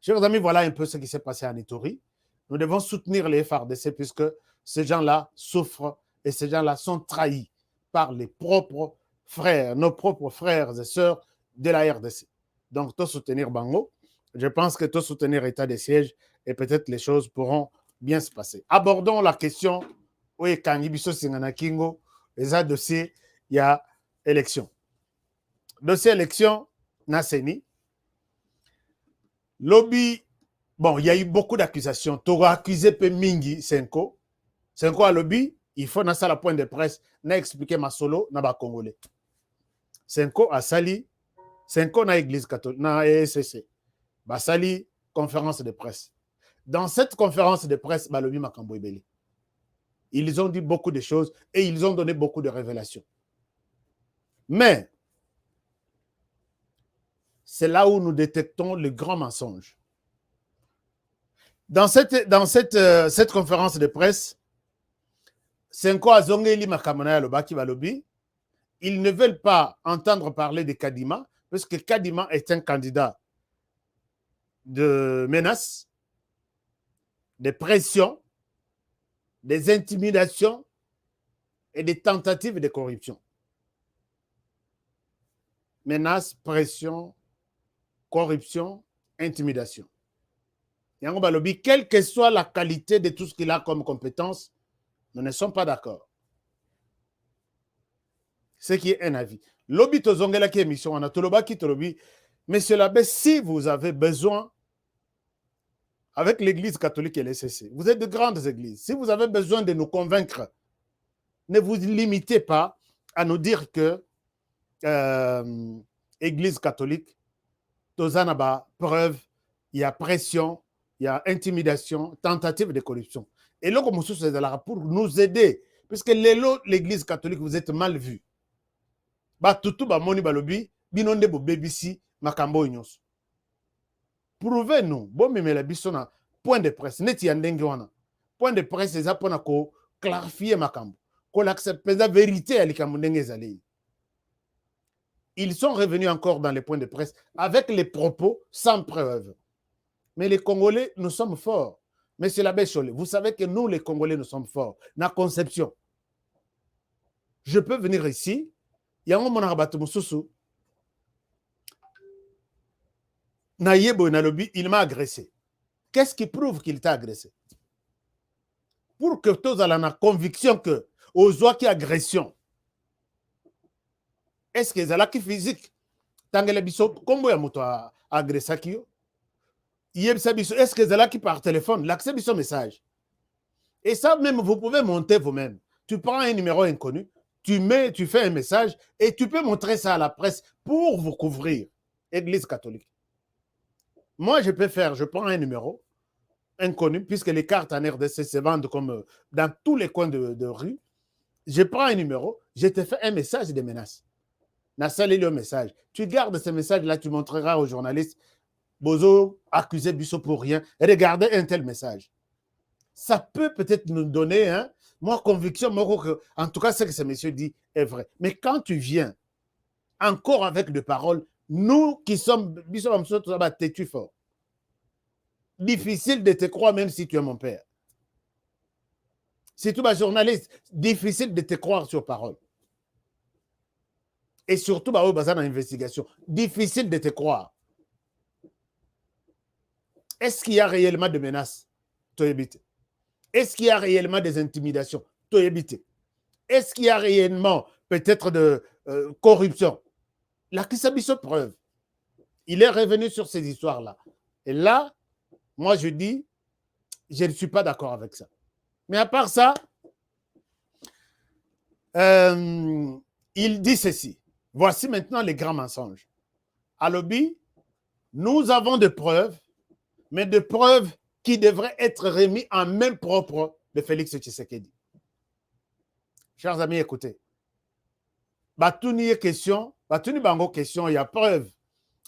Chers amis, voilà un peu ce qui s'est passé en Ituri. Nous devons soutenir les FARDC puisque ces gens-là souffrent et ces gens-là sont trahis par les propres frères, nos propres frères et sœurs de la RDC. Donc, tout soutenir Bango. Je pense que tout soutenir état de siège et peut-être les choses pourront bien se passer. Abordons la question. Oui, quand Ibiso Singana Kingo, les a dossiers, il y a élection. Dossier élection, Nasseni. Lobby, bon, il y a eu beaucoup d'accusations. Tu as accusé Pemingi Senko. Senko à lobby, il faut dans la point de presse, n'a expliqué ma solo, n'a pas congolais. Senko a sali. Senko na église catholique, na ESCC. Basali, conférence de presse. Dans cette conférence de presse, Balobi Makambo Ebele. Ils ont dit beaucoup de choses et ils ont donné beaucoup de révélations. Mais, c'est là où nous détectons le grand mensonge. Dans cette conférence de presse, Senko Azongeli Makamona Lobaki Balobi, ils ne veulent pas entendre parler de Kadima, parce que Kadima est un candidat de menaces, de pression, des intimidations et des tentatives de corruption. menace, pression, corruption, intimidation. Yango balobi, quelle que soit la qualité de tout ce qu'il a comme compétence, nous ne sommes pas d'accord. Ce qui est un avis. Lobi tozongela ki émission, on a toloba ki tolobi, monsieur l'abbé, si vous avez besoin, avec l'église catholique et l'SCC, vous êtes de grandes églises, si vous avez besoin de nous convaincre, ne vous limitez pas à nous dire que église catholique, tozanaba, preuve, il y a pression, il y a intimidation, tentative de corruption. Et là, comme c'est là pour nous aider, puisque l'église catholique, vous êtes mal vu. Ba tutu ba moni balobi, binonde bo BBC, makambo nyos. Prouvez-nous, bon memela bisona, point de presse, neti yandenge wana. Point de presse, eza pona ko clarifier makambo. Ko l'accepte la vérité à likambo ndenge zali. Ils sont revenus encore dans les points de presse avec les propos sans preuve. Mais les Congolais, nous sommes forts. Monsieur l'abbé Cholé, vous savez que nous, les Congolais, nous sommes forts. Na conception. Je peux venir ici, yango monarabatu mususu, na yebo na lobi, il m'a agressé. Qu'est-ce qui prouve qu'il t'a agressé? Pour que tous aient la conviction que, aux oies qui agression, est-ce que c'est physique? Tangele biso, kombo ya moto agressa ki yo? Est-ce que c'est là qui par téléphone? L'accès biso message. Et ça même, vous pouvez monter vous-même. Tu prends un numéro inconnu, tu fais un message et tu peux montrer ça à la presse pour vous couvrir. Église catholique. Moi, je prends un numéro inconnu, puisque les cartes en RDC se vendent comme dans tous les coins de rue. Je prends un numéro, je te fais un message de menace. Na salé le message. Tu gardes ce message-là, tu montreras aux journalistes, Bozo accusé Bisso pour rien, regardez un tel message. Ça peut peut-être nous donner, hein, moi, conviction, en tout cas, ce que ce monsieur dit est vrai. Mais quand tu viens, encore avec des paroles, nous qui sommes, têtu fort. Difficile de te croire même si tu es mon père. C'est tout un journaliste, difficile de te croire sur parole. Et surtout, dans l'investigation, difficile de te croire. Est-ce qu'il y a réellement des menaces? Est-ce qu'il y a réellement des intimidations? Est-ce qu'il y a réellement peut-être de corruption? La Kisabiso preuve. Il est revenu sur ces histoires-là. Et là, moi je dis, je ne suis pas d'accord avec ça. Mais à part ça, il dit ceci. Voici maintenant les grands mensonges. À Lobby, nous avons des preuves, mais des preuves qui devraient être remises en main propre de Félix Tshisekedi. Chers amis, écoutez. Batuni question, Batuni bango question, il y a preuve.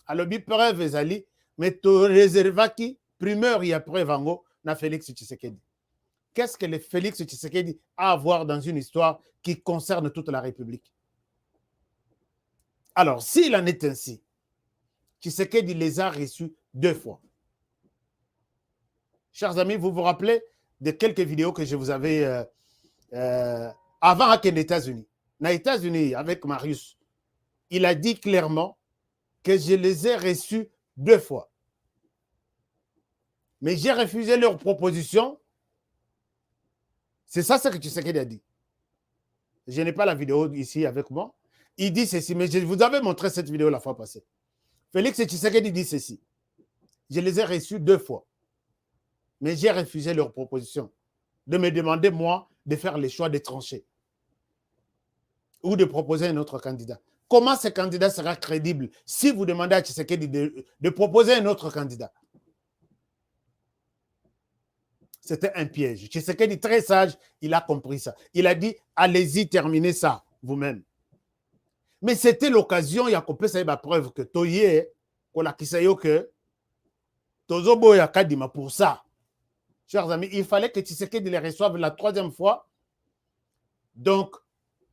À Lobby, preuve ezali, mais tu réserves qui primeur il y a preuve ango na Félix Tshisekedi. Qu'est-ce que le Félix Tshisekedi a à voir dans une histoire qui concerne toute la République? Alors, s'il en est ainsi, Tshisekedi les a reçus 2 fois. Chers amis, vous vous rappelez de quelques vidéos que je vous avais avant à les États-Unis. Aux États-Unis, avec Marius, il a dit clairement que je les ai reçus 2 fois. Mais j'ai refusé leur proposition. C'est ça ce que Tshisekedi a dit. Je n'ai pas la vidéo ici avec moi. Il dit ceci, mais je vous avais montré cette vidéo la fois passée. Félix Tshisekedi dit ceci. Je les ai reçus 2 fois. Mais j'ai refusé leur proposition de me demander, moi, de faire le choix de trancher ou de proposer un autre candidat. Comment ce candidat sera crédible si vous demandez à Tshisekedi de proposer un autre candidat? C'était un piège. Tshisekedi, très sage, il a compris ça. Il a dit, allez-y, terminez ça vous-même. Mais c'était l'occasion, il y a coupé ça, la preuve que Toye, qu'on a kisayo que Tozobo ya Kadima pour ça. Chers amis, il fallait que Tshisekedi les reçoive la 3e fois. Donc,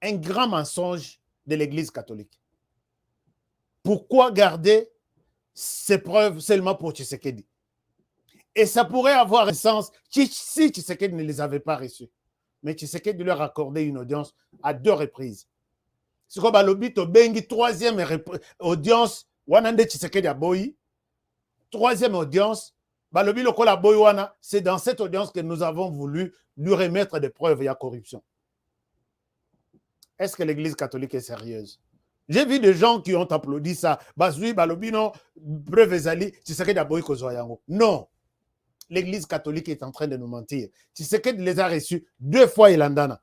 un grand mensonge de l'Église catholique. Pourquoi garder ces preuves seulement pour Tshisekedi? Et ça pourrait avoir un sens si Tshisekedi ne les avait pas reçus. Mais Tshisekedi leur a accordé une audience à 2 reprises. siko balobi to bengi troisième audience wana nde Tshisekedi aboyi troisième audience balobi lokola boyi wana c'est dans cette audience que nous avons voulu lui remettre des preuves il y a corruption. Est-ce que l'église catholique est sérieuse? J'ai vu des gens qui ont applaudi ça. Bazui balobi non preuve ezali Tshisekedi aboyi kozwa yango. Non. L'église catholique est en train de nous mentir. Tshisekedi les a reçus 2 fois Ilandana.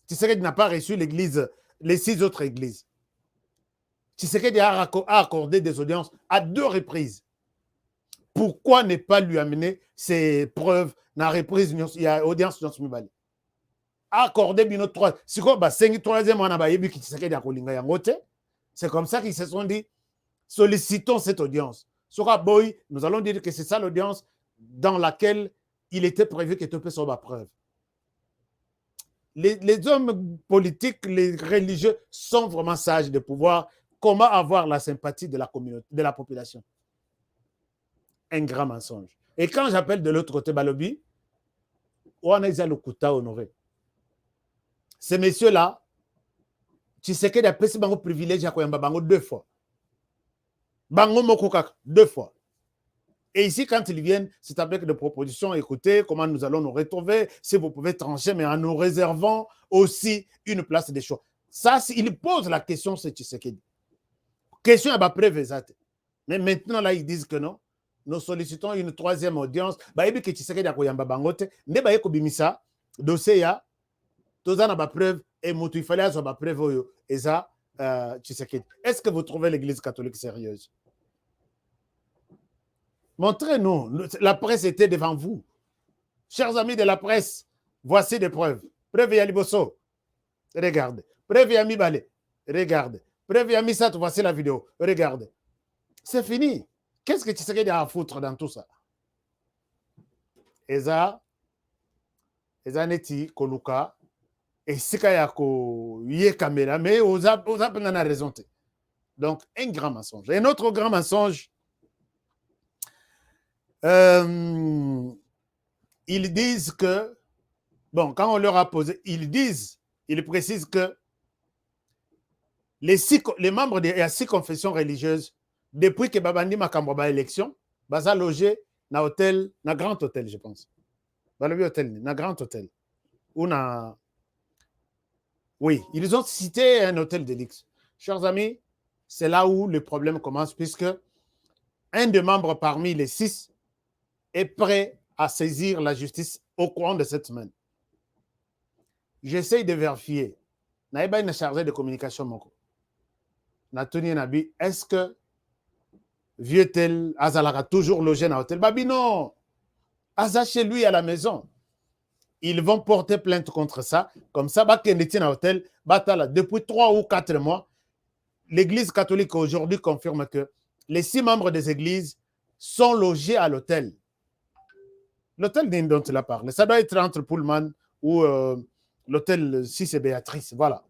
Tshisekedi n'a pas reçu l'église, les 6 autres églises. Tshisekedi a accordé des audiences à 2 reprises. Pourquoi ne pas lui amener ces preuves dans la reprise? Il y a audience dans ce moment. Accordé bino 3. C'est quoi? Bah, 5 troisième on a bayebi qui Tshisekedi a kolinga yangote. C'est comme ça qu'ils se sont dit sollicitons cette audience. Sora Boy, nous allons dire que c'est ça l'audience dans laquelle il était prévu que tu peux sur ma preuve. Les hommes politiques, les religieux sont vraiment sages de pouvoir comment avoir la sympathie de la communauté, de la population. Un grand mensonge. Et quand j'appelle de l'autre côté Balobi, on a le Kouta honoré. Ces messieurs-là, Tshisekedi a payé bango privilège à Koyamba bango 2 fois. Bango Mokokak 2 fois. Et ici, quand ils viennent, c'est avec des propositions, écoutez, comment nous allons nous retrouver, si vous pouvez trancher, mais en nous réservant aussi une place de choix. Ça, il pose la question, c'est Tshisekedi. Question à Bapré-Vezate. Mais maintenant, là, ils disent que non. Nous sollicitons une 3e audience. Bah, que Tshisekedi a koyamba bangote. Ne ba yeko bimisa, dossier ya, tozana ba preuve, et moutou, il fallait avoir ba preuve, et ça, Tshisekedi. Est-ce que vous trouvez l'église catholique sérieuse? Montrez-nous. La presse était devant vous. Chers amis de la presse, voici des preuves. Preuve Yaliboso. Regarde. Preuve Yamibale. Regarde. Preuve Yamisato. Voici la vidéo. Regarde. C'est fini. Qu'est-ce que Tshisekedi a à foutre dans tout ça? Eza neti koluka. Et sika yako yé caméra. Mais oza penana raison. Donc, un grand mensonge. Un autre grand mensonge. Ils disent que, bon, quand on leur a posé, ils précisent que les membres il y a 6 confessions religieuses, depuis que Babandi Makambo a élection, baza logé na hôtel, na grand hôtel, je pense. Balobi hôtel, na grand hôtel. Ou na... Oui, ils ont cité un hôtel de luxe. Chers amis, c'est là où le problème commence, puisque un des membres parmi les 6 est prêt à saisir la justice au courant de cette semaine. J'essaye de vérifier. Naïba est chargé de communication. Nabi, est-ce que vieux tel Azalara toujours logé dans l'hôtel? Babi, non. Aza chez lui à la maison. Ils vont porter plainte contre ça. Comme ça, depuis 3 ou 4 mois, l'Église catholique aujourd'hui confirme que les 6 membres des églises sont logés à l'hôtel. L'hôtel dont il a parlé, ça doit être entre Pullman ou l'hôtel 6 et Béatrice. Voilà.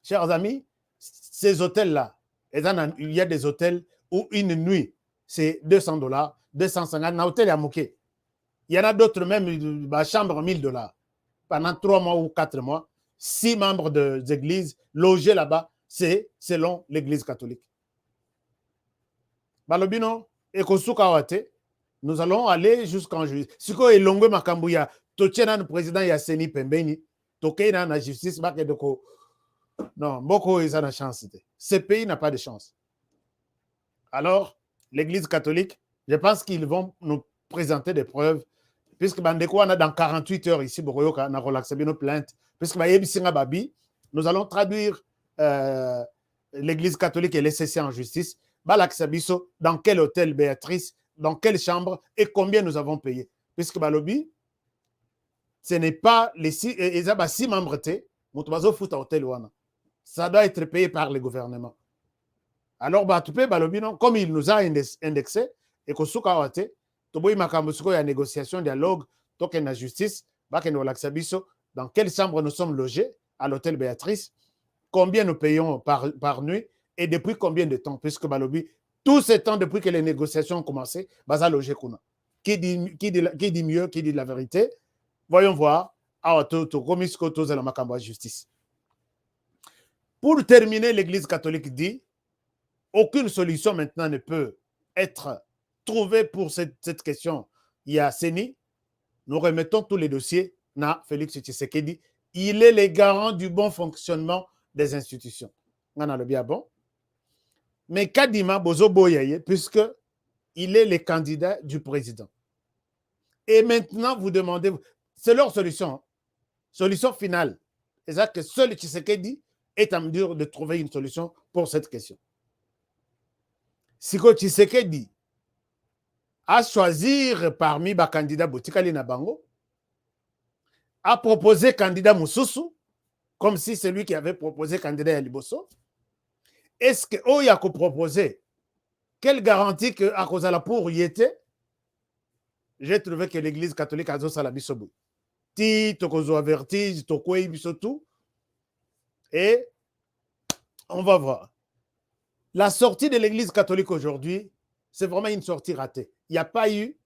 Chers amis, ces hôtels-là, il y a des hôtels où une nuit, c'est $200, 250. Un hôtel à Mouké. Il y en a d'autres même, ma chambre, $1000. Pendant 3 mois ou 4 mois, 6 membres des églises logés là-bas, c'est selon l'église catholique. Balobino, Ekosukawate, nous allons aller jusqu'en justice. Si vous avez longue makambouya, totiena le président Yasseni Pembeni, tokeina na justice, non, beaucoup ils ont la chance. Ce pays n'a pas de chance. Alors, l'église catholique, je pense qu'ils vont nous présenter des preuves, puisque Bandeko, on a dans 48 heures ici, on a relaxé nos plaintes, puisque nous allons traduire l'église catholique et l'SCC en justice, dans quel hôtel Béatrice, dans quelle chambre et combien nous avons payé. Puisque Balobi, ce n'est pas les 6 membres, ça doit être payé par le gouvernement. Alors, Balobi, comme il nous a indexé, et que Soukawate, Toboy Makambusuko, il y a négociation, dialogue, token la justice, dans quelle chambre nous sommes logés à l'hôtel Béatrice, combien nous payons par nuit et depuis combien de temps, puisque Balobi, tout ce temps depuis que les négociations ont commencé, Baza logé Kuna. Qui dit mieux, qui dit la vérité? Voyons voir awa tokomi sikoyo tozala makambo ya justice. Pour terminer, l'Église catholique dit aucune solution maintenant ne peut être trouvée pour cette question. Il y a CENI, nous remettons tous les dossiers na Félix Tshisekedi. Il est le garant du bon fonctionnement des institutions. On a le bien bon. Mais Kadima Bozo Boyaye, puisque il est le candidat du président. Et maintenant, vous demandez, c'est leur solution, hein. Solution finale. C'est ça que seul Tshisekedi est en mesure de trouver une solution pour cette question. Si Tshisekedi a choisir parmi les candidats Botikali Nabango, a proposé candidat Moussoussou, comme si c'est lui qui avait proposé candidat Yaliboso. Est-ce que Oya a proposé quelle garantie que à cause de la pour y était? J'ai trouvé que l'Église catholique a dit la bisobou. Ti tokozo avertige, tokoi bisotou. Et on va voir. La sortie de l'Église catholique aujourd'hui, c'est vraiment une sortie ratée. Il n'y a pas eu,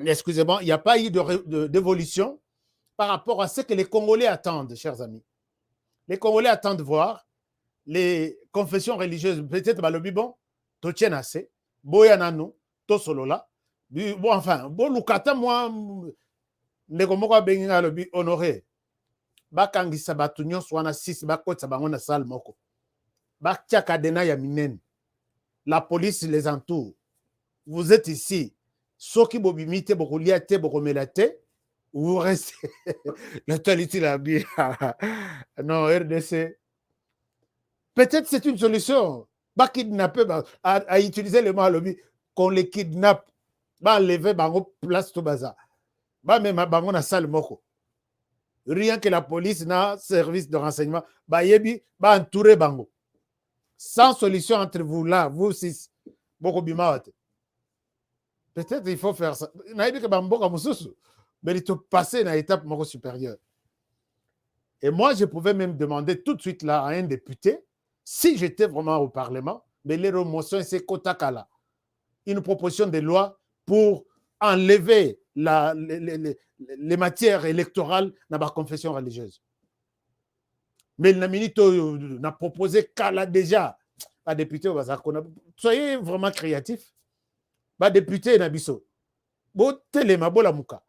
excusez-moi, il n'y a pas eu d'évolution par rapport à ce que les Congolais attendent, chers amis. Les Congolais attendent voir les confessions religieuses, peut-être balobi bon, to tien assez, boyanano, to solola, bon enfin, bon lukata moi, ndeko moko benga lobi honoré, bakangisa batu nyonso wana 6 bakotsa bango na salle moko, bakia kadena ya minene, la police les entoure, vous êtes ici, soki bobimite bokuliate bokomelate, vous restez, l'actualité la bien, non RDC. Peut-être c'est une solution. Pas kidnapper, à utiliser le mot à lobby, qu'on les kidnappe, bah enlever bango place tout bazar. Bah même bango na salle moko. Rien que la police n'a service de renseignement, bah yebi, bah entourer bango. Sans solution entre vous là, vous six, beaucoup bimawate. Peut-être il faut faire ça. Naïbi que bamboka mususu, mais il faut passer à l'étape moko supérieure. Et moi, je pouvais même demander tout de suite là à un député, si j'étais vraiment au Parlement, mais les remotions, c'est Kotakala. Une proposition de loi pour enlever les matières électorales dans la confession religieuse. Mais le Naminito n'a proposé Kala déjà. Pas député, soyez vraiment créatifs. Pas député, Nabiso. Bon, téléma, bon la mouka.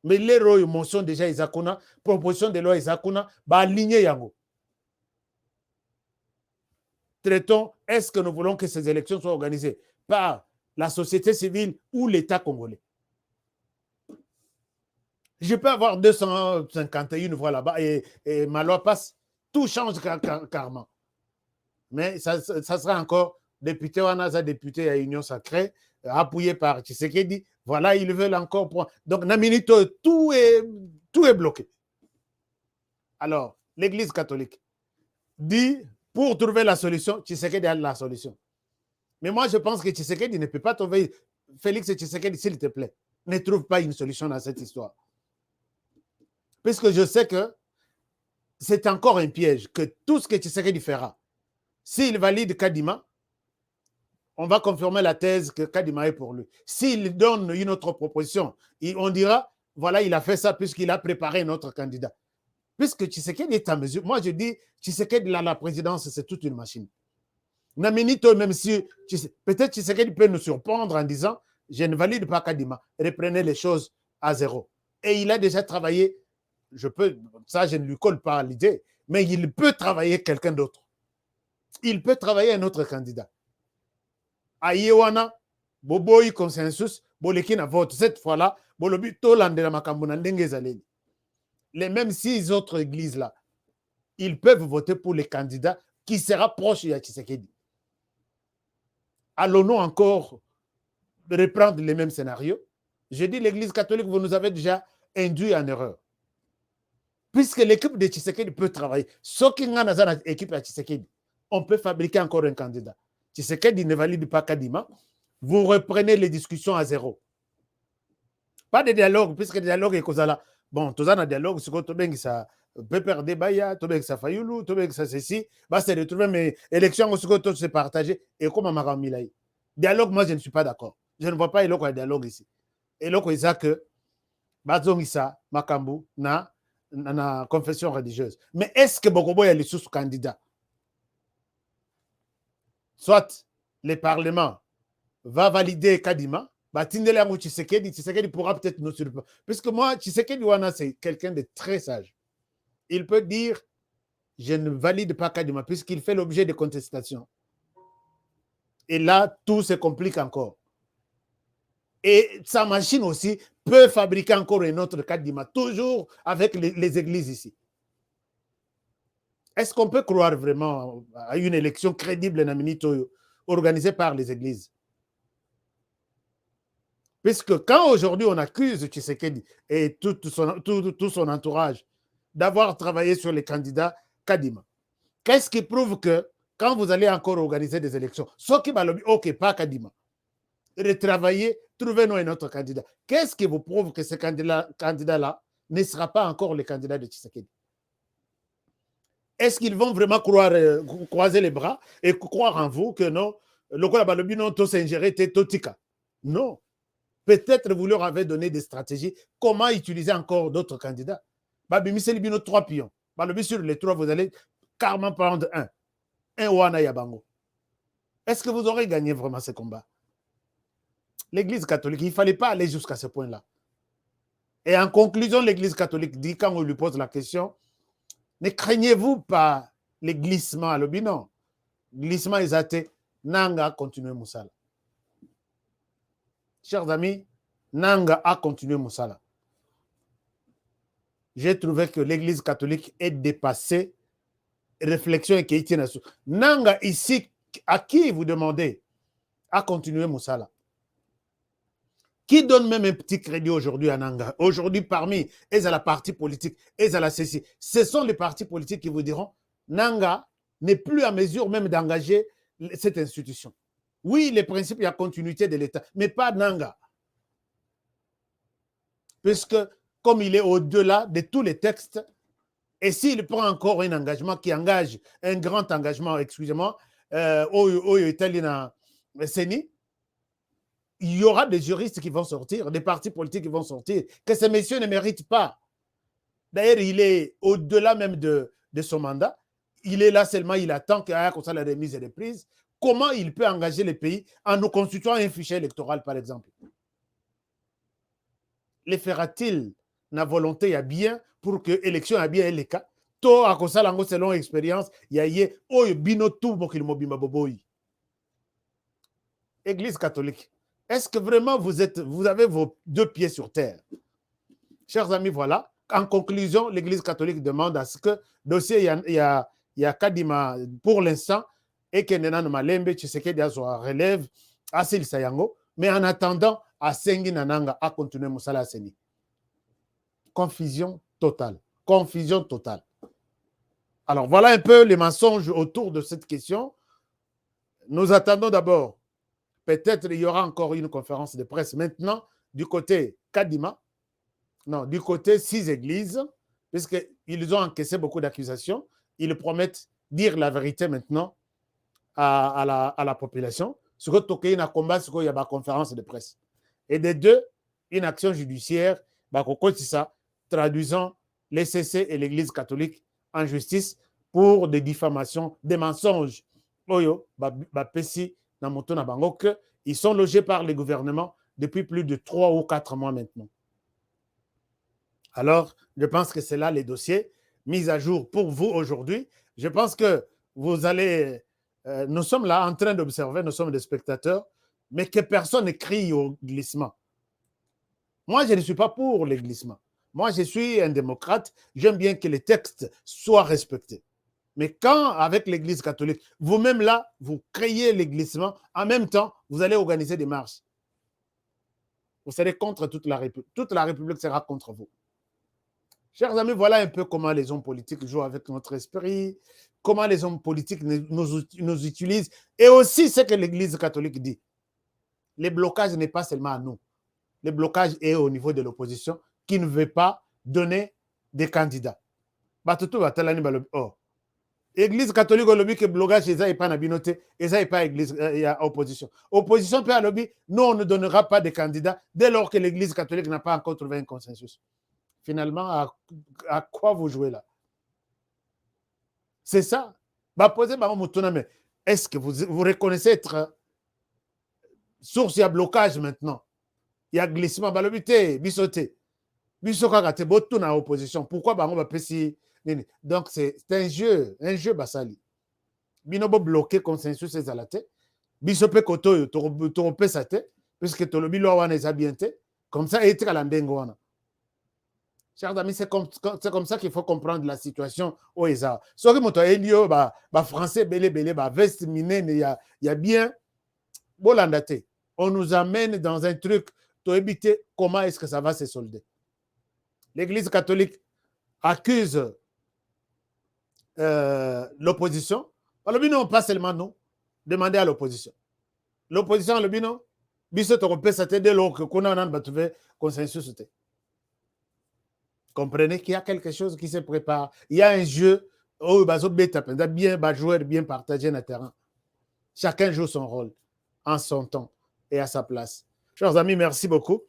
Mais les motions déjà, Isakuna, proposition de loi Isakuna, bah aligner yango. Traitons, est-ce que nous voulons que ces élections soient organisées par la société civile ou l'État congolais? Je peux avoir 251 voix là-bas et ma loi passe, tout change carrément. Mais ça sera encore député Wanaza, député à Union Sacrée, appuyé par Tshisekedi. Voilà, ils veulent encore prendre. Donc, Naminito, tout est bloqué. Alors, l'Église catholique dit, pour trouver la solution, Tshisekedi a la solution. Mais moi, je pense que Tshisekedi ne peut pas trouver. Félix Tshisekedi, s'il te plaît, ne trouve pas une solution dans cette histoire. Puisque je sais que c'est encore un piège, que tout ce que Tshisekedi fera, s'il valide Kadima, on va confirmer la thèse que Kadima est pour lui. S'il donne une autre proposition, on dira, voilà, il a fait ça puisqu'il a préparé un autre candidat. Puisque Tshisekedi est à mesure. Moi, je dis, Tshisekedi, la présidence, c'est toute une machine. Naminito, même si, peut-être Tshisekedi peut nous surprendre en disant, je ne valide pas Kadima, reprenez les choses à zéro. Et il a déjà travaillé, ça je ne lui colle pas l'idée, mais il peut travailler quelqu'un d'autre. Il peut travailler un autre candidat. Ayewana, Boboy consensus, Bolekina vote. Cette fois-là, Bolobi Tolande la Makambuna Ndengezaleni. Les mêmes 6 autres églises-là, ils peuvent voter pour les candidats qui sera proche de Tshisekedi. Allons-nous encore reprendre les mêmes scénarios? Je dis l'Église catholique, vous nous avez déjà induit en erreur. Puisque l'équipe de Tshisekedi peut travailler. Ce qui est dans l'équipe de Tshisekedi, on peut fabriquer encore un candidat. Tshisekedi ne valide pas Kadima. Vous reprenez les discussions à zéro. Pas de dialogue, puisque le dialogue est causé là. Bon, tout ça, dans le dialogue, c'est que ça peut perdre Baya, tout ça Fayoulou, tout ça ceci, va se retrouver, mais élections, tout se partager. Et comme Amara Milaï. Dialogue, moi, je ne suis pas d'accord. Je ne vois pas le dialogue ici. Et le c'est que bazongisa makambu na confession religieuse. Mais est-ce que Bokobo est le sous-candidat? Soit le Parlement va valider Kadima, Tshisekedi pourra peut-être nous surprendre. Puisque moi, Tshisekedi Wana, c'est quelqu'un de très sage. Il peut dire, je ne valide pas Kadima, puisqu'il fait l'objet de contestations. Et là, tout se complique encore. Et sa machine aussi peut fabriquer encore un autre Kadima, toujours avec les églises ici. Est-ce qu'on peut croire vraiment à une élection crédible organisée par les églises? Puisque quand aujourd'hui on accuse Tshisekedi et tout son entourage d'avoir travaillé sur les candidats Kadima, qu'est-ce qui prouve que quand vous allez encore organiser des élections, ce qui va le ok, pas Kadima, retravailler, trouvez-nous un autre candidat. Qu'est-ce qui vous prouve que ce candidat-là ne sera pas encore le candidat de Tshisekedi? Est-ce qu'ils vont vraiment croiser les bras et croire en vous que non, le Balobi non, tout s'ingérer, totika? Non. Peut-être vous leur avez donné des stratégies. Comment utiliser encore d'autres candidats? Babi Selibino 3 pions. Balobi sur les 3, vous allez carrément prendre un. Un Wana Yabango. Est-ce que vous aurez gagné vraiment ce combat? L'Église catholique, il ne fallait pas aller jusqu'à ce point-là. Et en conclusion, l'Église catholique dit, quand on lui pose la question, ne craignez-vous pas les glissements à l'obi? Non. Glissement exaté, Nanga continue Moussala. Chers amis, Nanga a continué Moussala. J'ai trouvé que l'Église catholique est dépassée. Réflexion et qui tient à ça. Nanga ici, à qui vous demandez a continué Moussala? Qui donne même un petit crédit aujourd'hui à Nanga? Aujourd'hui, parmi et à la partie politique, et à la CC, ce sont les partis politiques qui vous diront Nanga n'est plus à mesure même d'engager cette institution. Oui, les principes, il y a continuité de l'État, mais pas Nanga. Puisque, comme il est au-delà de tous les textes, et s'il prend encore un engagement qui engage, un grand engagement, excusez-moi, au italien CENI, il y aura des juristes qui vont sortir, des partis politiques qui vont sortir, que ces messieurs ne méritent pas. D'ailleurs, il est au-delà même de son mandat. Il est là seulement, il attend qu'il y ait la remise et reprise. Comment il peut engager le pays en nous constituant un fichier électoral, par exemple? Les fera-t-il na volonté ya bien pour que l'élection a bien les cas? To a kosalango selon expérience, ya ye oyo bino tout bokil mobimba boboyi. Église catholique, est-ce que vraiment vous avez vos 2 pieds sur terre? Chers amis, voilà. En conclusion, l'Église catholique demande à ce que dossier il y a Kadima pour l'instant et que Nenan Malembe Tshisekedi soit relève Asil Sayango, mais en attendant, à Sengi Nananga a continué Moussala Seni. Confusion totale. Confusion totale. Alors voilà un peu les mensonges autour de cette question. Nous attendons d'abord, peut-être il y aura encore une conférence de presse maintenant du côté Kadima, non, du côté 6 églises, puisqu'ils ont encaissé beaucoup d'accusations. Ils promettent dire la vérité maintenant à la population. Ce que Tokei n'a combat, ce qu'il y a une conférence de presse. Et des 2, une action judiciaire, ça, traduisant les CC et l'Église catholique en justice pour des diffamations, des mensonges. Oyo, Pesi, Namoto, Nabango, ils sont logés par le gouvernement depuis plus de 3 ou 4 mois maintenant. Alors, je pense que c'est là les dossiers mis à jour pour vous aujourd'hui. Je pense que vous allez... nous sommes là en train d'observer, nous sommes des spectateurs, mais que personne ne crie au glissement. Moi, je ne suis pas pour les glissements. Moi, je suis un démocrate. J'aime bien que les textes soient respectés. Mais quand, avec l'Église catholique, vous-même là, vous créez les glissements, en même temps, vous allez organiser des marches. Vous serez contre toute la République. Toute la République sera contre vous. Chers amis, voilà un peu comment les hommes politiques jouent avec notre esprit, comment les hommes politiques nous utilisent, et aussi ce que l'Église catholique dit. Le blocage n'est pas seulement à nous. Le blocage est au niveau de l'opposition qui ne veut pas donner des candidats. Église catholique au lobby que blocage et ça n'est pas na binoté et ça n'est pas église il y a opposition. Opposition peut à lobby, nous on ne donnera pas de candidats dès lors que l'église catholique n'a pas encore trouvé un consensus. Finalement, à quoi vous jouez là? C'est ça. Bah posez mais est-ce que vous reconnaissez être source il y a blocage maintenant? Il y a glissement, bah lobby bisoté. Bisokagate botou na opposition. Pourquoi bah on va passer? Donc, c'est un jeu basali. Binobo bloqué consensus et zalate. Bisope koto torope sate. Puisque tolobi lo wana esabiente. Comme ça, et à l'andengoana. Chers amis, c'est comme ça qu'il faut comprendre la situation au ESA. Ce que moto elio, bah français, belé, bah veste miné, il y a bien. Bolandate. On nous amène dans un truc, to éviter comment est-ce que ça va se solder. L'Église catholique accuse l'opposition. Alors, non, pas seulement nous, demander à l'opposition. L'opposition, le bino, biso torope sate de l'eau que qu'on a trouvé consensus. Comprenez qu'il y a quelque chose qui se prépare. Il y a un jeu où bien jouer, bien partager le terrain. Chacun joue son rôle en son temps et à sa place. Chers amis, merci beaucoup.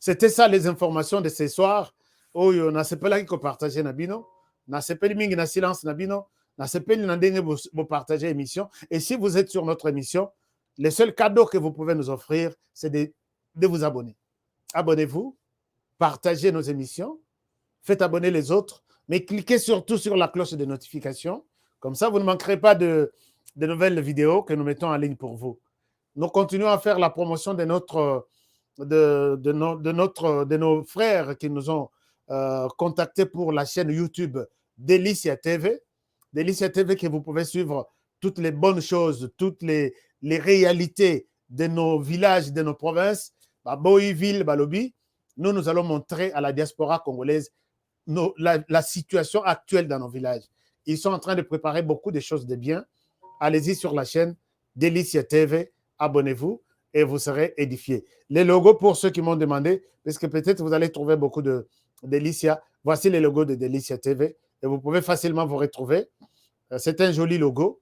C'était ça les informations de ce soir. Oh, on a pas qui partager Nabino. Na sepeli mingi na silence Nabino. Na sepeli na ndenge vous partager émission. Et si vous êtes sur notre émission, le seul cadeau que vous pouvez nous offrir, c'est de vous abonner. Abonnez-vous, partagez nos émissions, faites abonner les autres, mais cliquez surtout sur la cloche de notification. Comme ça, vous ne manquerez pas de nouvelles vidéos que nous mettons en ligne pour vous. Nous continuons à faire la promotion de nos frères qui nous ont contactés pour la chaîne YouTube Delicia TV. Delicia TV que vous pouvez suivre toutes les bonnes choses, toutes les réalités de nos villages, de nos provinces. Boïville, Balobi, nous allons montrer à la diaspora congolaise la situation actuelle dans nos villages. Ils sont en train de préparer beaucoup de choses de bien. Allez-y sur la chaîne Delicia TV, abonnez-vous et vous serez édifiés. Les logos pour ceux qui m'ont demandé, parce que peut-être vous allez trouver beaucoup de Delicia. Voici les logos de Delicia TV et vous pouvez facilement vous retrouver. C'est un joli logo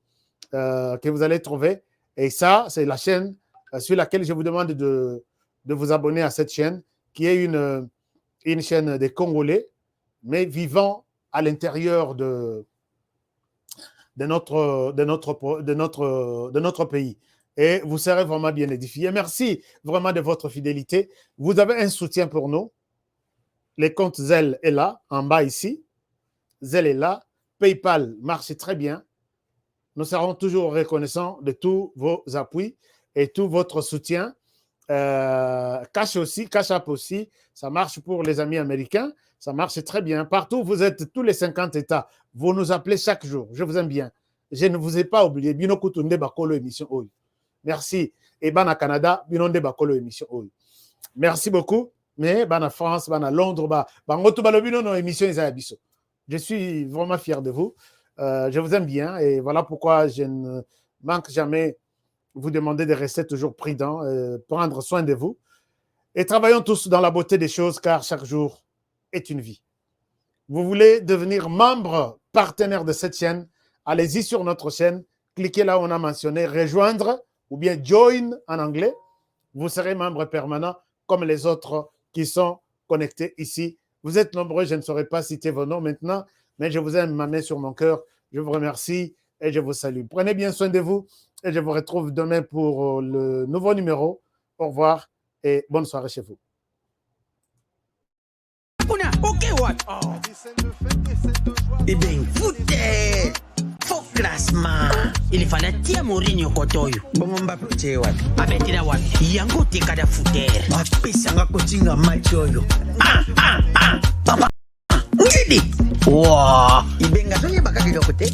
que vous allez trouver. Et ça, c'est la chaîne sur laquelle je vous demande de vous abonner à cette chaîne, qui est une chaîne des Congolais, mais vivant à l'intérieur de notre pays. Et vous serez vraiment bien édifiés. Merci vraiment de votre fidélité. Vous avez un soutien pour nous. Les comptes Zelle est là, en bas ici. Zelle est là. PayPal marche très bien. Nous serons toujours reconnaissants de tous vos appuis et tout votre soutien. Cash App aussi, ça marche pour les amis américains. Ça marche très bien. Partout, vous êtes tous les 50 États. Vous nous appelez chaque jour. Je vous aime bien. Je ne vous ai pas oublié. Bino Kutunde Bakolo émission Oyo. Merci. Et Bana Canada, Binonde Bakolo émission Oyo. Merci beaucoup. Mais Bana France, Bana Londres, Bangoto Balobino, nos émissions Isayabiso. Je suis vraiment fier de vous. Je vous aime bien. Et voilà pourquoi je ne manque jamais vous demander de rester toujours prudent, prendre soin de vous. Et travaillons tous dans la beauté des choses, car chaque jour est une vie. Vous voulez devenir membre, partenaire de cette chaîne, allez-y sur notre chaîne, cliquez là où on a mentionné rejoindre ou bien join en anglais. Vous serez membre permanent comme les autres qui sont connectés ici. Vous êtes nombreux, je ne saurais pas citer vos noms maintenant, mais je vous aime, ma main sur mon cœur. Je vous remercie et je vous salue. Prenez bien soin de vous et je vous retrouve demain pour le nouveau numéro. Au revoir et bonne soirée chez vous. Eh bien, foutez! Faux classement! Il fallait tia Mourinho kotoyo. Bon, Mbappé, tu es what? Abetira what? Yango te kada fouter. Mbappé sanga kotinga match oyo. Papa! Ngidi! Wow! Ibenga zonye bakaki dokote.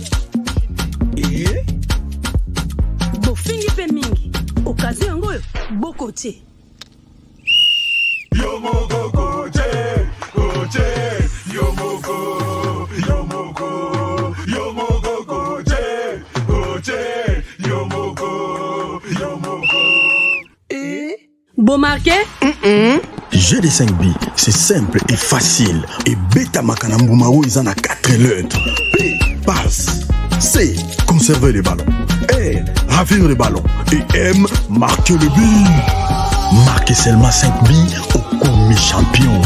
Bofingi pe mingi. Okazi yango bokote. Yomoko koche, koche, yomoko, yomoko, yomoko koche, koche, yomoko, yomoko. Bon marqué? GD5B, c'est simple et facile. Et Beta Makanamboumaou, ils en ont 4 lettres. P, passe. C. Conserver les ballons. R. Ravir les ballons. Et M. Marquer le but. Marquez seulement 5 buts au commis champion.